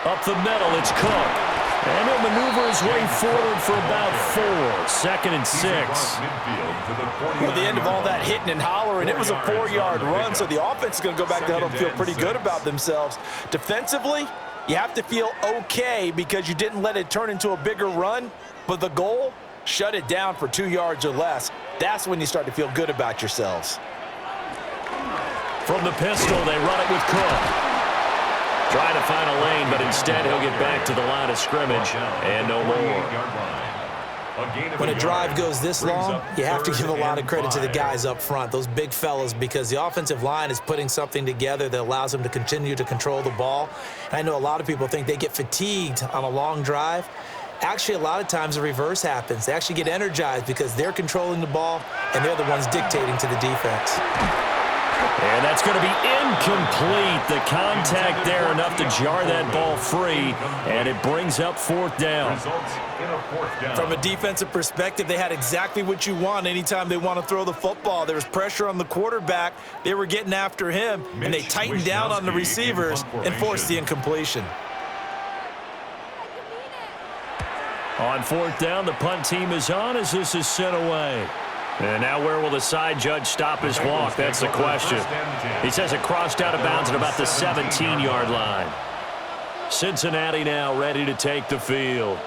Up the middle, it's Cook. And he'll maneuver his way forward for about 4. 2nd and 6. At the end of all that hitting and hollering, it was a 4-yard run, so the offense is going to go back to huddle and feel pretty good about themselves. Defensively, you have to feel okay because you didn't let it turn into a bigger run, but the goal, shut it down for 2 yards or less. That's when you start to feel good about yourselves. From the pistol, they run it with Cook. Trying to find a lane, but instead he'll get back to the line of scrimmage and no more. When a drive goes this long, you have to give a lot of credit to the guys up front, those big fellas, because the offensive line is putting something together that allows them to continue to control the ball. And I know a lot of people think they get fatigued on a long drive. Actually, a lot of times the reverse happens. They actually get energized because they're controlling the ball and they're the ones dictating to the defense. And that's going to be incomplete. The contact there enough to jar that ball free, and it brings up 4th down. From a defensive perspective, they had exactly what you want anytime they want to throw the football. There was pressure on the quarterback. They were getting after him, and they tightened down on the receivers and forced the incompletion. On fourth down, the punt team is on as this is sent away. And now where will the side judge stop his walk? That's the question. He says it crossed out of bounds at about the 17-yard line. Cincinnati now ready to take the field.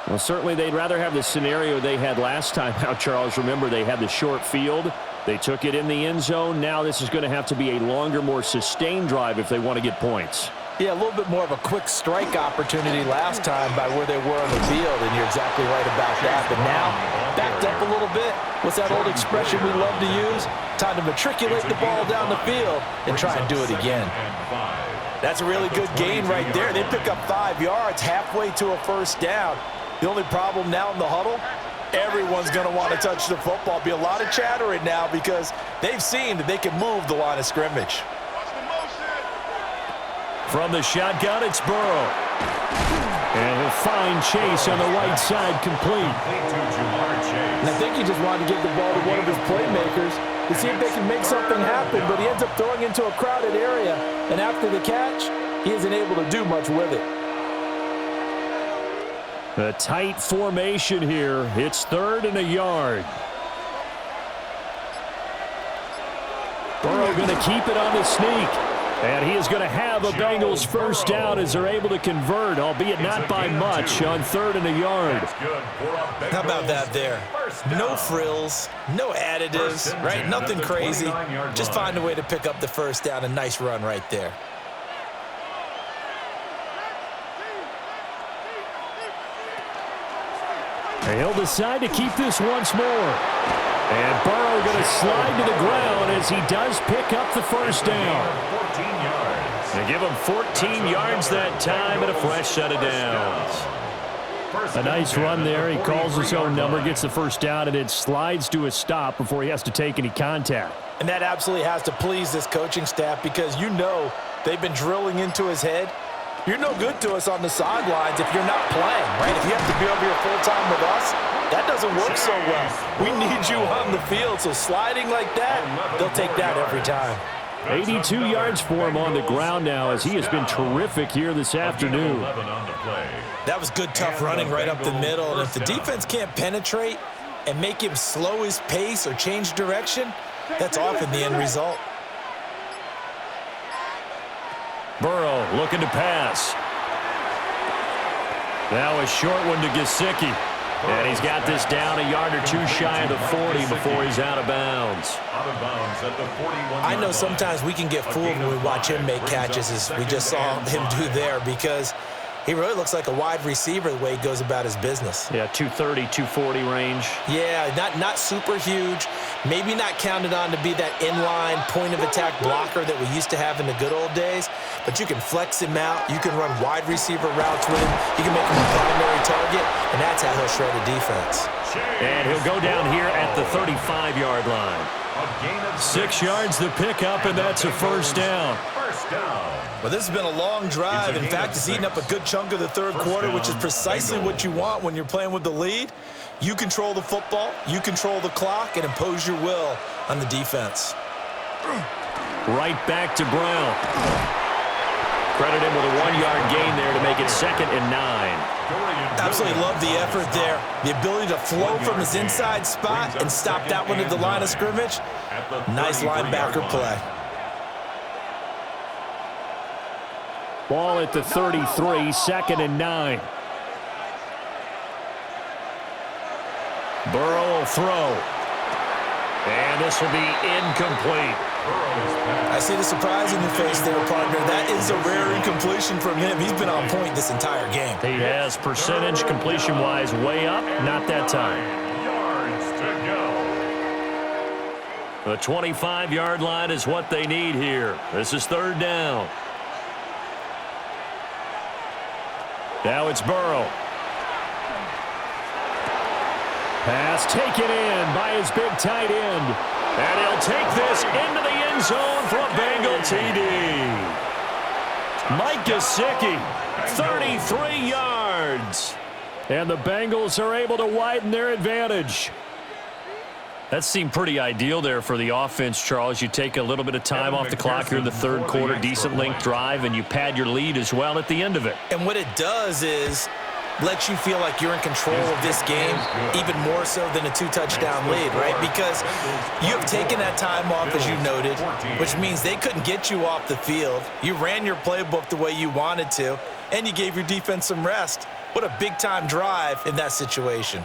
Well, certainly they'd rather have the scenario they had last time out, Charles. Remember, they had the short field. They took it in the end zone. Now this is going to have to be a longer, more sustained drive if they want to get points. Yeah, a little bit more of a quick strike opportunity last time by where they were on the field, and you're exactly right about that. But now, backed up a little bit. What's that old expression we love to use? Time to matriculate the ball down the field and try and do it again. That's a really good gain right there. They pick up 5 yards halfway to a first down. The only problem now in the huddle, everyone's going to want to touch the football. Be a lot of chattering now because they've seen that they can move the line of scrimmage. From the shotgun, it's Burrow. And a fine chase on the right side, complete. And I think he just wanted to give the ball to one of his playmakers to see if they can make something happen, but he ends up throwing into a crowded area. And after the catch, he isn't able to do much with it. A tight formation here. It's 3rd and a yard. Burrow going to keep it on the sneak. And he is going to have a Bengals first down as they're able to convert, albeit not by much, on 3rd and a yard. How about that there? No frills, no additives, right? Nothing crazy. Just find a way to pick up the first down. A nice run right there. And he'll decide to keep this once more. And Burrow going to slide to the ground as he does pick up the first down. They give him 14 yards that time and a fresh set of downs. A nice run there. He calls his own number, gets the first down, and it slides to a stop before he has to take any contact. And that absolutely has to please this coaching staff because you know they've been drilling into his head. You're no good to us on the sidelines if you're not playing, right? If you have to be over here full-time with us, that doesn't work so well. We need you on the field, so sliding like that, they'll take that every time. 82 yards for him on the ground now as he has been terrific here this afternoon. That was good, tough running right up the middle. And if the defense can't penetrate and make him slow his pace or change direction, that's often the end result. Burrow looking to pass. Now a short one to Gesicki. And he's got this down a yard or two shy of the 40 before he's out of bounds. I know sometimes we can get fooled when we watch him make catches, as we just saw him do there, because he really looks like a wide receiver the way he goes about his business. Yeah, 230, 240 range. Yeah, not super huge. Maybe not counted on to be that inline point-of-attack blocker that we used to have in the good old days, but you can flex him out. You can run wide receiver routes with him. You can make him a primary target, and that's how he'll shred a defense. And he'll go down here at the 35-yard line. 6 yards the pickup, and that's a first down. Well, this has been a long drive. In fact, it's eaten up a good chunk of the third quarter, which is precisely what you want when you're playing with the lead. You control the football, you control the clock, and impose your will on the defense. Right back to Brown. Credit him with a 1-yard gain there to make it 2nd and 9. Absolutely love the effort there. The ability to flow from his inside spot and stop that one at the line of scrimmage. Nice linebacker play. Ball at the 33, 2nd and 9. Burrow will throw. And this will be incomplete. I see the surprise in your face there, partner. That is a rare incompletion from him. He's been on point this entire game. He has percentage completion-wise way up. Not that time. The 25-yard line is what they need here. This is 3rd down. Now it's Burrow. Pass taken in by his big tight end. And he'll take this into the end zone for a Bengal TD. Mike Gesicki, 33 yards. And the Bengals are able to widen their advantage. That seemed pretty ideal there for the offense, Charles. You take a little bit of time off the clock here in the third quarter, decent length drive, and you pad your lead as well at the end of it. And what it does is lets you feel like you're in control of this game, even more so than a 2-touchdown lead, right? Because you have taken that time off, as you noted, which means they couldn't get you off the field. You ran your playbook the way you wanted to, and you gave your defense some rest. What a big-time drive in that situation.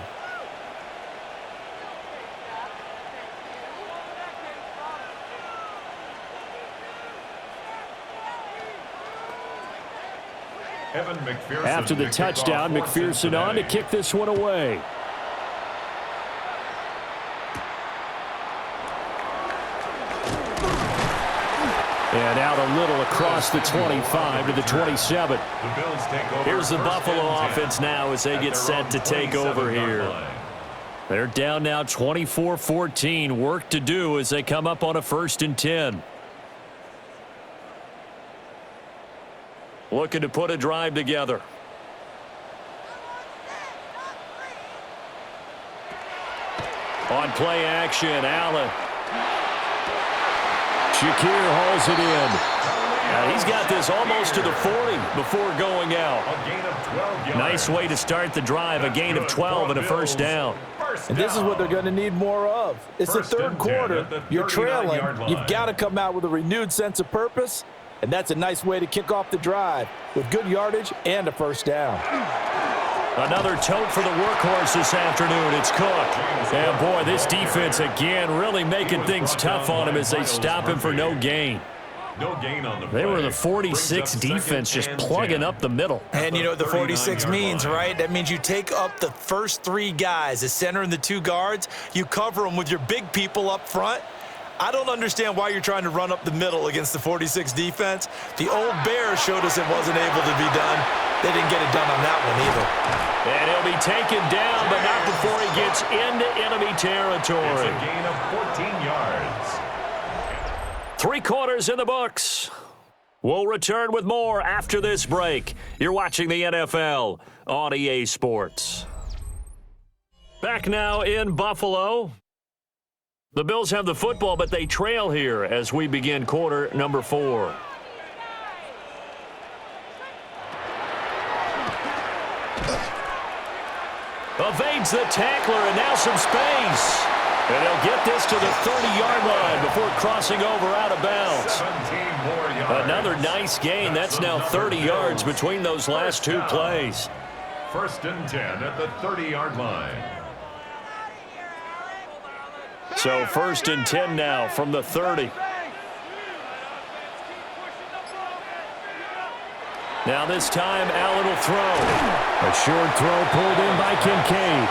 After the touchdown, McPherson on to kick this one away. And out a little across the 25 to the 27. Here's the Buffalo offense now as they get set to take over here. They're down now 24-14. Work to do as they come up on a 1st and 10. Looking to put a drive together. On play action, Allen. Shakir hauls it in. He's got this almost to the 40 before going out. Nice way to start the drive, a gain of 12 and a first down. And this is what they're going to need more of. It's the third quarter. You're trailing. You've got to come out with a renewed sense of purpose. And that's a nice way to kick off the drive with good yardage and a first down. Another tote for the workhorse this afternoon. It's Cook. And, boy, this defense again really making things tough on him as they stop him for no gain. They were the 46 defense just plugging up the middle. And you know what the 46 means, right? That means you take up the first 3 guys, the center and the 2 guards. You cover them with your big people up front. I don't understand why you're trying to run up the middle against the 46 defense. The old Bears showed us it wasn't able to be done. They didn't get it done on that one either. And he'll be taken down, but not before he gets into enemy territory. It's a gain of 14 yards. 3 quarters in the books. We'll return with more after this break. You're watching the NFL on EA Sports. Back now in Buffalo. The Bills have the football, but they trail here as we begin quarter number 4. Evades the tackler, and now some space. And he'll get this to the 30-yard line before crossing over out of bounds. Another nice gain. That's now 30 yards between those last 2 plays. 1st and 10 at the 30-yard line. So 1st and 10 now from the 30. Now this time, Allen will throw. A short throw pulled in by Kincaid.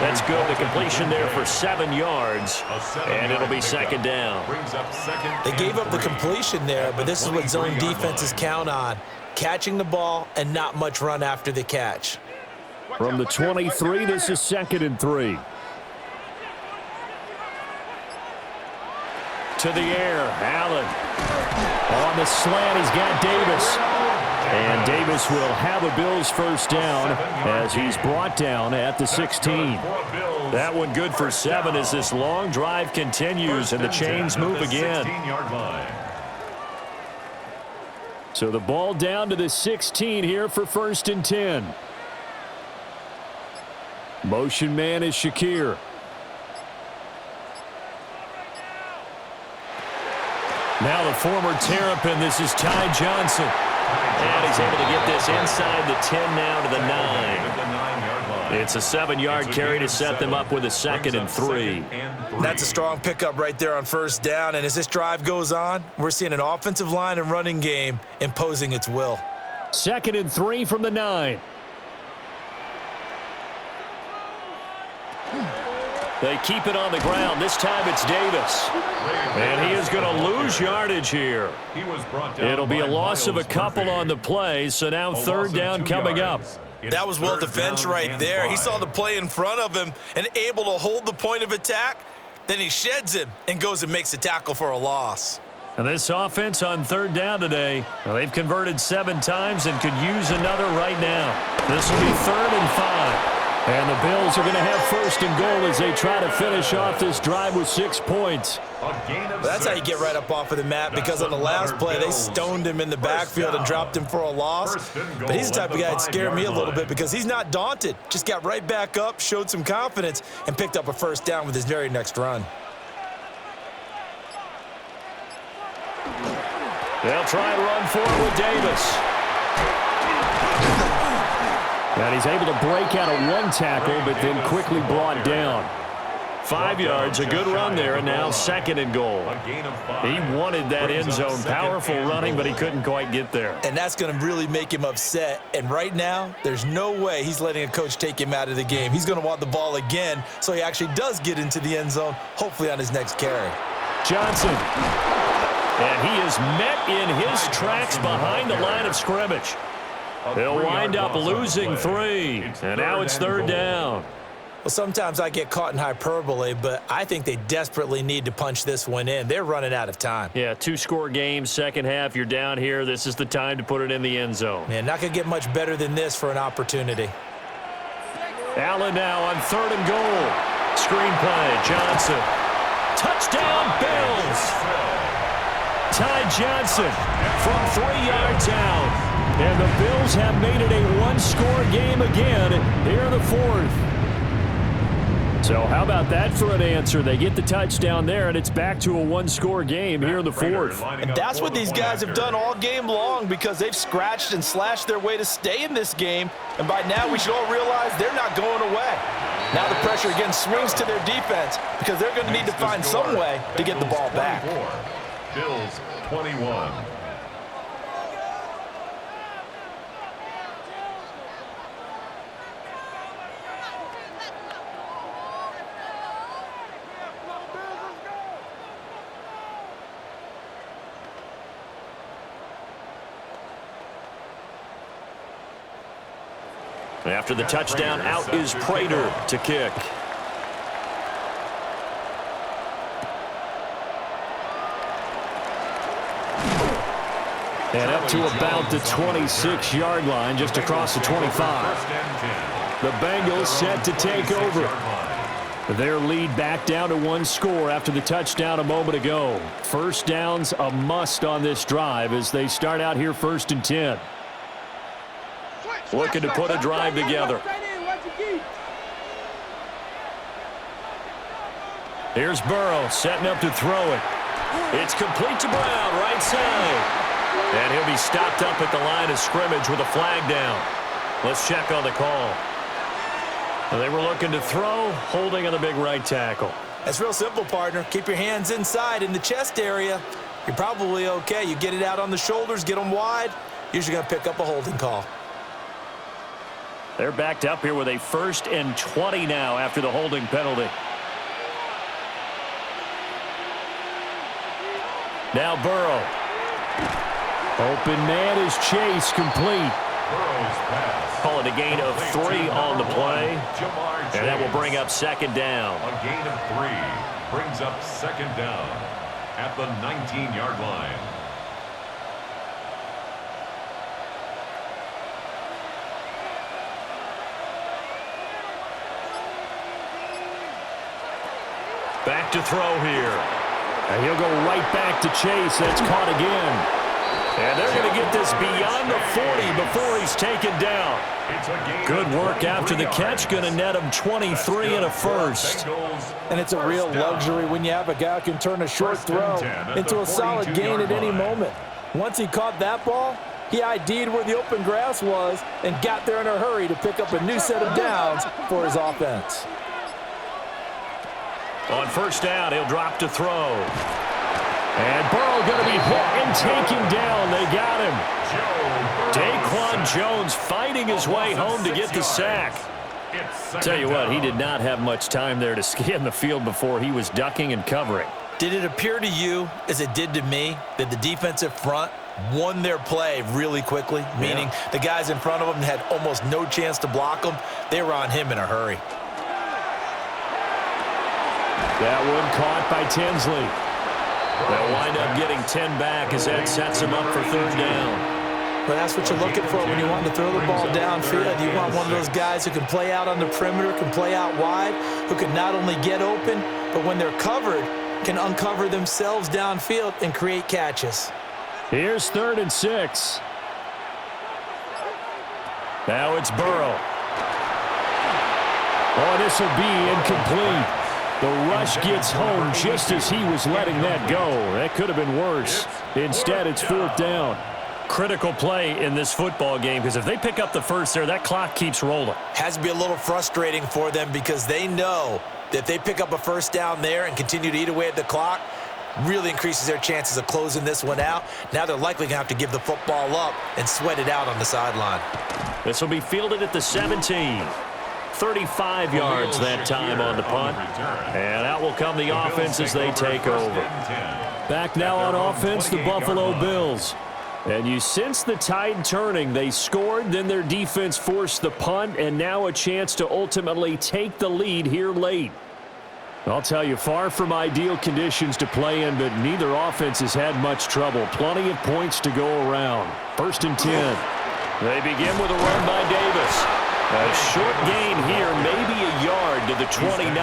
That's good. The completion there for 7 yards, and it'll be 2nd down. They gave up the completion there, but this is what zone defenses count on. Catching the ball and not much run after the catch. From the 23, this is 2nd and 3. To the air, Allen. On the slant, he's got Davis. And Davis will have a Bills first down as he's brought down at the 16. That one good for 7 as this long drive continues and the chains move again. So the ball down to the 16 here for 1st and 10. Motion man is Shakir. Now the former Terrapin, this is Ty Johnson. And he's able to get this inside the 10 now to the 9. It's a 7-yard carry to set them up with a 2nd and 3. That's a strong pickup right there on 1st down. And as this drive goes on, we're seeing an offensive line and running game imposing its will. 2nd and 3 from the 9. They keep it on the ground. This time it's Davis. And he is going to lose yardage here. It'll be a loss of a couple on the play, so now 3rd down coming up. That was well defense right there. He saw the play in front of him and able to hold the point of attack. Then he sheds him and goes and makes a tackle for a loss. And this offense on 3rd down today, well, they've converted 7 times and could use another right now. This will be 3rd and 5. And the Bills are going to have first and goal as they try to finish off this drive with 6 points. That's how you get right up off of the mat, because on the last play, they stoned him in the backfield and dropped him for a loss. But he's the type of guy that scared me a little bit because he's not daunted. Just got right back up, showed some confidence, and picked up a first down with his very next run. They'll try and run forward with Davis. And he's able to break out of one tackle, but then quickly brought down. 5 yards, a good run there, and now second and goal. He wanted that end zone. Powerful running, but he couldn't quite get there. And that's going to really make him upset. And right now, there's no way he's letting a coach take him out of the game. He's going to want the ball again, so he actually does get into the end zone, hopefully on his next carry. Johnson. And he is met in his tracks behind the line of scrimmage. He'll wind up losing 3, and now it's third down. Well, sometimes I get caught in hyperbole, but I think they desperately need to punch this one in. They're running out of time. Yeah, 2-score game, second half, you're down here. This is the time to put it in the end zone. Man, not going to get much better than this for an opportunity. Allen now on third and goal. Screen play, Johnson. Touchdown, Bills! Ty Johnson from 3 yards out. And the Bills have made it a 1-score game again here in the fourth. So how about that for an answer? They get the touchdown there, and it's back to a 1-score game here in the fourth. And that's what these guys have done all game long, because they've scratched and slashed their way to stay in this game. And by now we should all realize they're not going away. Now the pressure again swings to their defense, because they're going to need to find some way to get the ball back. Bills 21. After the touchdown, out is Prater to kick. And up to about the 26-yard line, just across the 25. The Bengals set to take over. Their lead back down to 1 score after the touchdown a moment ago. First down's a must on this drive as they start out here first and 10. Looking to put a drive together. Here's Burrow setting up to throw it. It's complete to Brown, right side. And he'll be stopped up at the line of scrimmage with a flag down. Let's check on the call. They were looking to throw, holding on the big right tackle. That's real simple, partner. Keep your hands inside in the chest area. You're probably okay. You get it out on the shoulders, get them wide. Usually going to pick up a holding call. They're backed up here with a 1st and 20 now after the holding penalty. Now Burrow. Open man is Chase, complete. Call it a gain of 3 on the play. And that will bring up second down. A gain of 3 brings up second down at the 19-yard line. Back to throw here. And he'll go right back to Chase. That's caught again. And they're going to get this beyond the 40 before he's taken down. Good work after the catch. Going to net him 23 and a first. And it's a real luxury when you have a guy who can turn a short throw into a solid gain at any moment. Once he caught that ball, he ID'd where the open grass was and got there in a hurry to pick up a new set of downs for his offense. On first down, he'll drop to throw. And Burrow going to be hit and taken down. They got him. Daquan Jones fighting his way home to get the sack. Tell you what, he did not have much time there to scan the field before he was ducking and covering. Did it appear to you, as it did to me, that the defensive front won their play really quickly? Meaning the guys in front of them had almost no chance to block them. They were on him in a hurry. That one caught by Tinsley. They'll wind up getting 10 back as that sets him up for third down. Well, that's what you're looking for when you want to throw the ball downfield. You want one of those guys who can play out on the perimeter, can play out wide, who can not only get open, but when they're covered, can uncover themselves downfield and create catches. Here's 3rd and 6. Now it's Burrow. Oh, this will be incomplete. The rush gets home just as he was letting that go. That could have been worse. Instead, it's 4th down. Critical play in this football game, because if they pick up the first there, that clock keeps rolling. Has to be a little frustrating for them because they know that if they pick up a first down there and continue to eat away at the clock, really increases their chances of closing this one out. Now they're likely going to have to give the football up and sweat it out on the sideline. This will be fielded at the 17. 35 yards that time on the punt. And out will come the offense as they take over. Back now on offense, the Buffalo Bills. And you sense the tide turning. They scored, then their defense forced the punt, and now a chance to ultimately take the lead here late. I'll tell you, far from ideal conditions to play in, but neither offense has had much trouble. Plenty of points to go around. 1st and 10. They begin with a run by Davis. A short gain here, maybe a yard to the 29.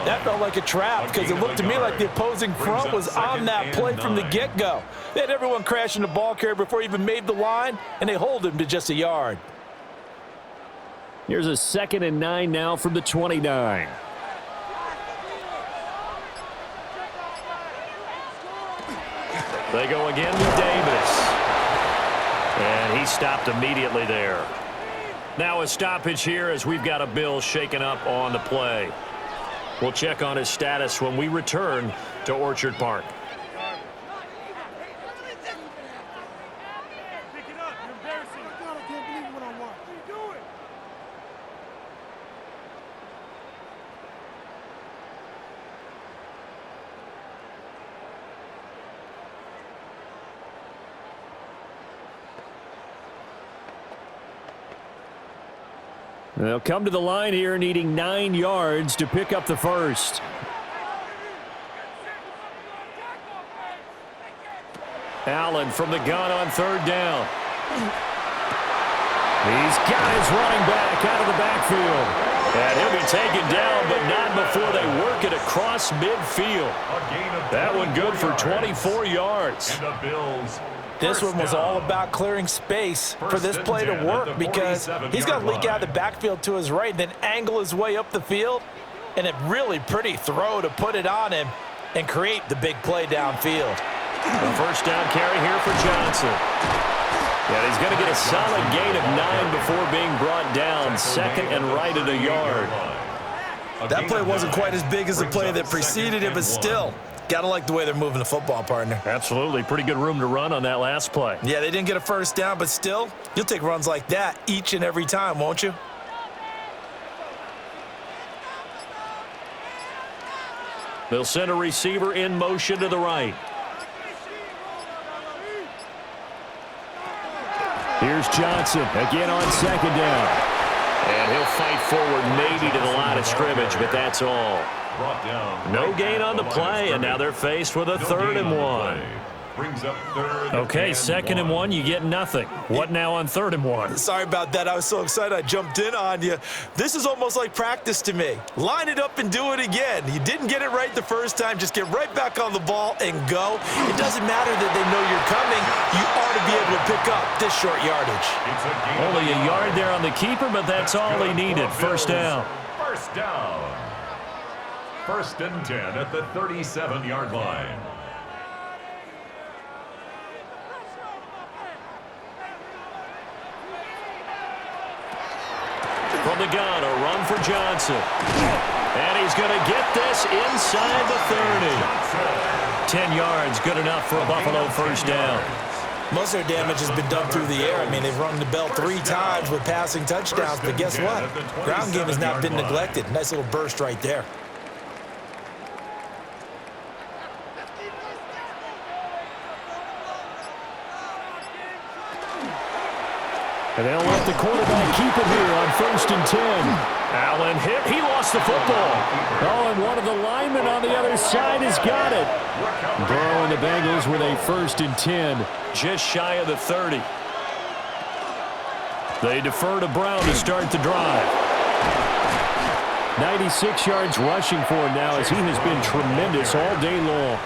That felt like a trap because it looked to me like the opposing front was on that play from the get-go. They had everyone crashing the ball carrier before he even made the line, and they hold him to just a yard. Here's a 2nd and 9 now from the 29. They go again with Davis. And he stopped immediately there. Now a stoppage here as we've got a Bill shaken up on the play. We'll check on his status when we return to Orchard Park. They'll come to the line here needing 9 yards to pick up the first. Allen from the gun on 3rd down. These guys running back out of the backfield. And he'll be taken down, but not before they work it across midfield. That one good for 24 yards. And the Bills. This one was all about clearing space for this play to work because he's got to leak out of the backfield to his right, then angle his way up the field, and a really pretty throw to put it on him and create the big play downfield. A 1st down carry here for Johnson. And he's going to get a solid gain of 9 before being brought down. 2nd and right at a yard. That play wasn't quite as big as the play that preceded it, but still, gotta like the way they're moving the football, partner. Absolutely. Pretty good room to run on that last play. Yeah, they didn't get a first down, but still, you'll take runs like that each and every time, won't you? They'll send a receiver in motion to the right. Here's Johnson again on 2nd down. And he'll fight forward maybe to the line of scrimmage, but that's all. No gain on the play, and now they're faced with a 3rd and 1. Brings up 3rd. Okay, 2nd and 1, you get nothing. What now on 3rd and 1? Sorry about that. I was so excited I jumped in on you. This is almost like practice to me. Line it up and do it again. You didn't get it right the first time. Just get right back on the ball and go. It doesn't matter that they know you're coming. You ought to be able to pick up this short yardage. Only a yard there on the keeper, but that's all he needed. 1st down. 1st down. 1st and 10 at the 37-yard line. From the gun, a run for Johnson. And he's going to get this inside the 30. 10 yards, good enough for a Buffalo 1st down. Most of their damage has been done through the air. I mean, they've rung the bell 3 times with passing touchdowns, but guess what? Ground game has not been neglected. Nice little burst right there. And they'll let the quarterback keep it here on 1st and 10. Allen hit. He lost the football. Oh, and one of the linemen on the other side has got it. Burrow and the Bengals with a 1st and 10. Just shy of the 30. They defer to Brown to start the drive. 96 yards rushing for him now as he has been tremendous all day long.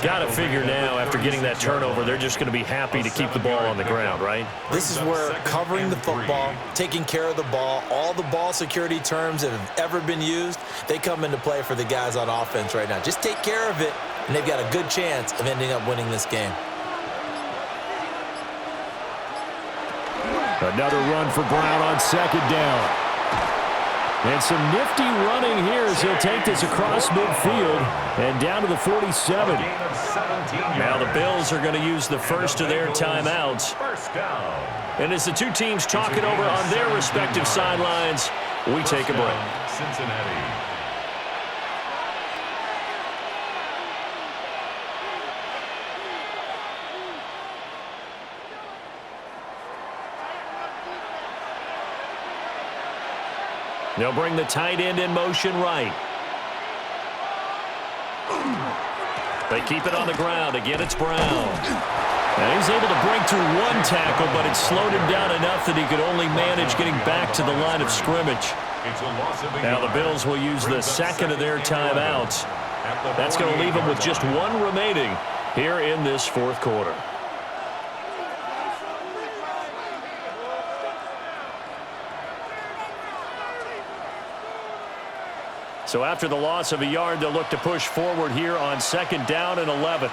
Got to figure now, after getting that turnover, they're just going to be happy to keep the ball on the ground, right? This is where covering the football, taking care of the ball, all the ball security terms that have ever been used, they come into play for the guys on offense right now. Just take care of it, and they've got a good chance of ending up winning this game. Another run for Brown on 2nd down. And some nifty running here as he'll take this across midfield and down to the 47. Now the Bills are going to use the first of their timeouts. And as the two teams talk it over on their respective sidelines, we take a break. Cincinnati. They'll bring the tight end in motion right. They keep it on the ground. Again, it's Brown. And he's able to break through one tackle, but it slowed him down enough that he could only manage getting back to the line of scrimmage. Now the Bills will use the second of their timeouts. That's going to leave them with just one remaining here in this 4th quarter. So after the loss of a yard, they'll look to push forward here on 2nd down and 11.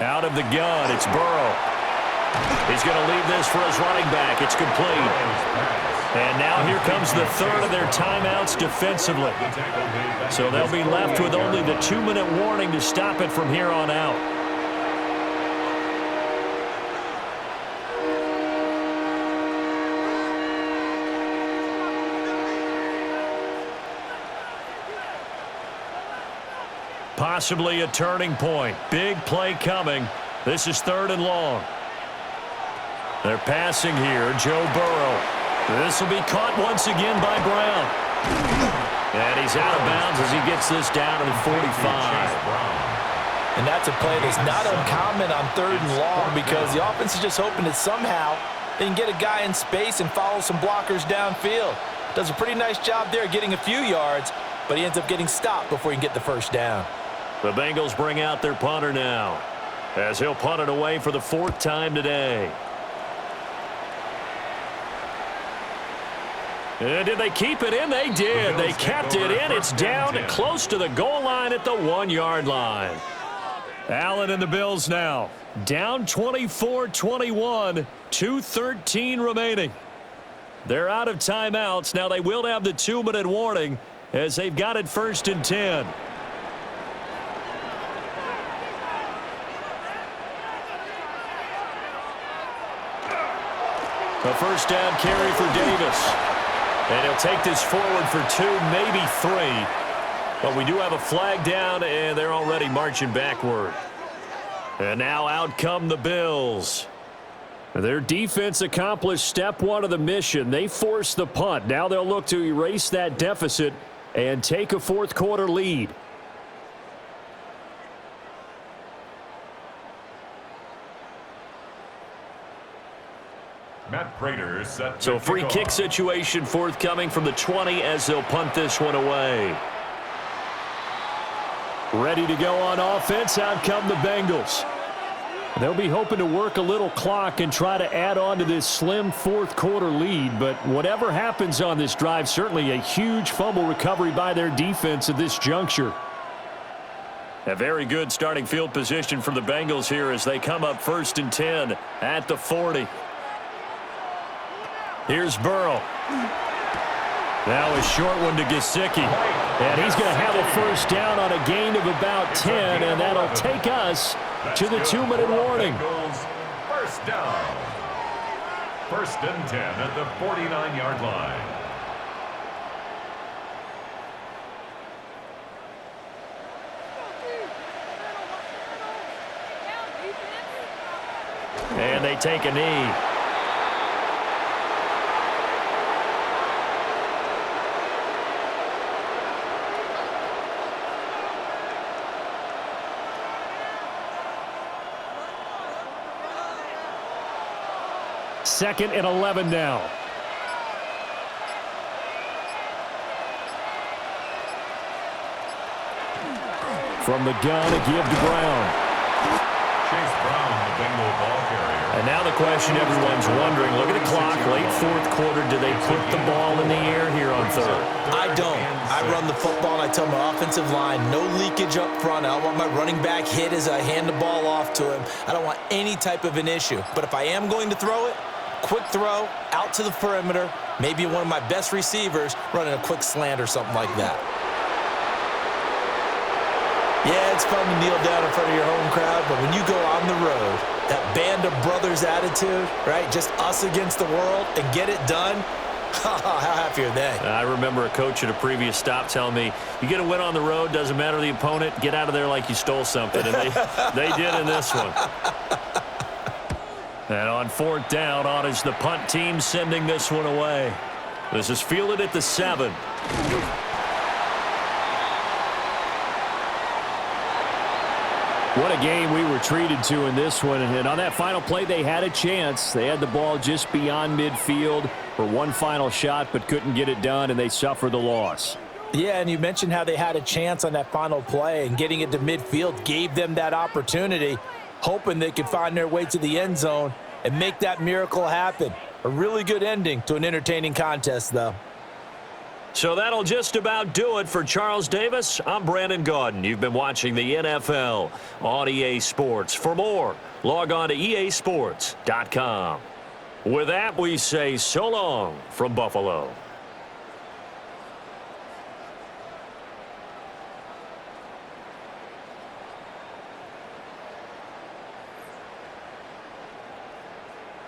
Out of the gun, it's Burrow. He's going to leave this for his running back. It's complete. And now here comes the 3rd of their timeouts defensively. So they'll be left with only the 2-minute warning to stop it from here on out. Possibly a turning point. Big play coming. This is 3rd and long. They're passing here. Joe Burrow. This will be caught once again by Brown. And he's out of bounds as he gets this down to the 45. And that's a play that's not uncommon on 3rd and long because the offense is just hoping that somehow they can get a guy in space and follow some blockers downfield. Does a pretty nice job there getting a few yards, but he ends up getting stopped before he can get the 1st down. The Bengals bring out their punter now as he'll punt it away for the 4th time today. And did they keep it in? They did. They kept it in. It's down close to the goal line at the 1-yard line. Allen and the Bills now down 24-21, 2:13 remaining. They're out of timeouts. Now they will have the 2-minute warning as they've got it 1st and 10. A 1st down carry for Davis. And he'll take this forward for 2, maybe 3. But we do have a flag down, and they're already marching backward. And now out come the Bills. Their defense accomplished step 1 of the mission. They forced the punt. Now they'll look to erase that deficit and take a 4th quarter lead. Matt Prater set. So free kick situation forthcoming from the 20 as they'll punt this one away. Ready to go on offense. Out come the Bengals. They'll be hoping to work a little clock and try to add on to this slim 4th quarter lead. But whatever happens on this drive, certainly a huge fumble recovery by their defense at this juncture. A very good starting field position for the Bengals here as they come up 1st and 10 at the 40. Here's Burrow. Now a short one to Gesicki. And he's going to have a 1st down on a gain of about 10, and that'll take us to the 2-minute warning. 1st down. 1st and 10 at the 49-yard line. And they take a knee. 2nd and 11 now. From the gun, a give to Brown. Chase Brown, the Bengal ball carrier. And now the question everyone's wondering, look at the clock, late fourth quarter, do they put the ball in the air here on third? I don't. I run the football, and I tell my offensive line, no leakage up front. I don't want my running back hit as I hand the ball off to him. I don't want any type of an issue. But if I am going to throw it, quick throw, out to the perimeter, maybe one of my best receivers running a quick slant or something like that. Yeah, it's fun to kneel down in front of your home crowd, but when you go on the road, that band of brothers attitude, right, just us against the world, and get it done, how happy are they? I remember a coach at a previous stop telling me, you get a win on the road, doesn't matter the opponent, get out of there like you stole something, and they did in this one. And on 4th down, on is the punt team sending this one away. This is fielded at the 7. What a game we were treated to in this one. And on that final play, they had a chance. They had the ball just beyond midfield for one final shot, but couldn't get it done, and they suffered the loss. Yeah, and you mentioned how they had a chance on that final play, and getting it to midfield gave them that opportunity, hoping they could find their way to the end zone and make that miracle happen. A really good ending to an entertaining contest, though. So that'll just about do it for Charles Davis. I'm Brandon Gaudin. You've been watching the NFL on EA Sports. For more, log on to easports.com. With that, we say so long from Buffalo.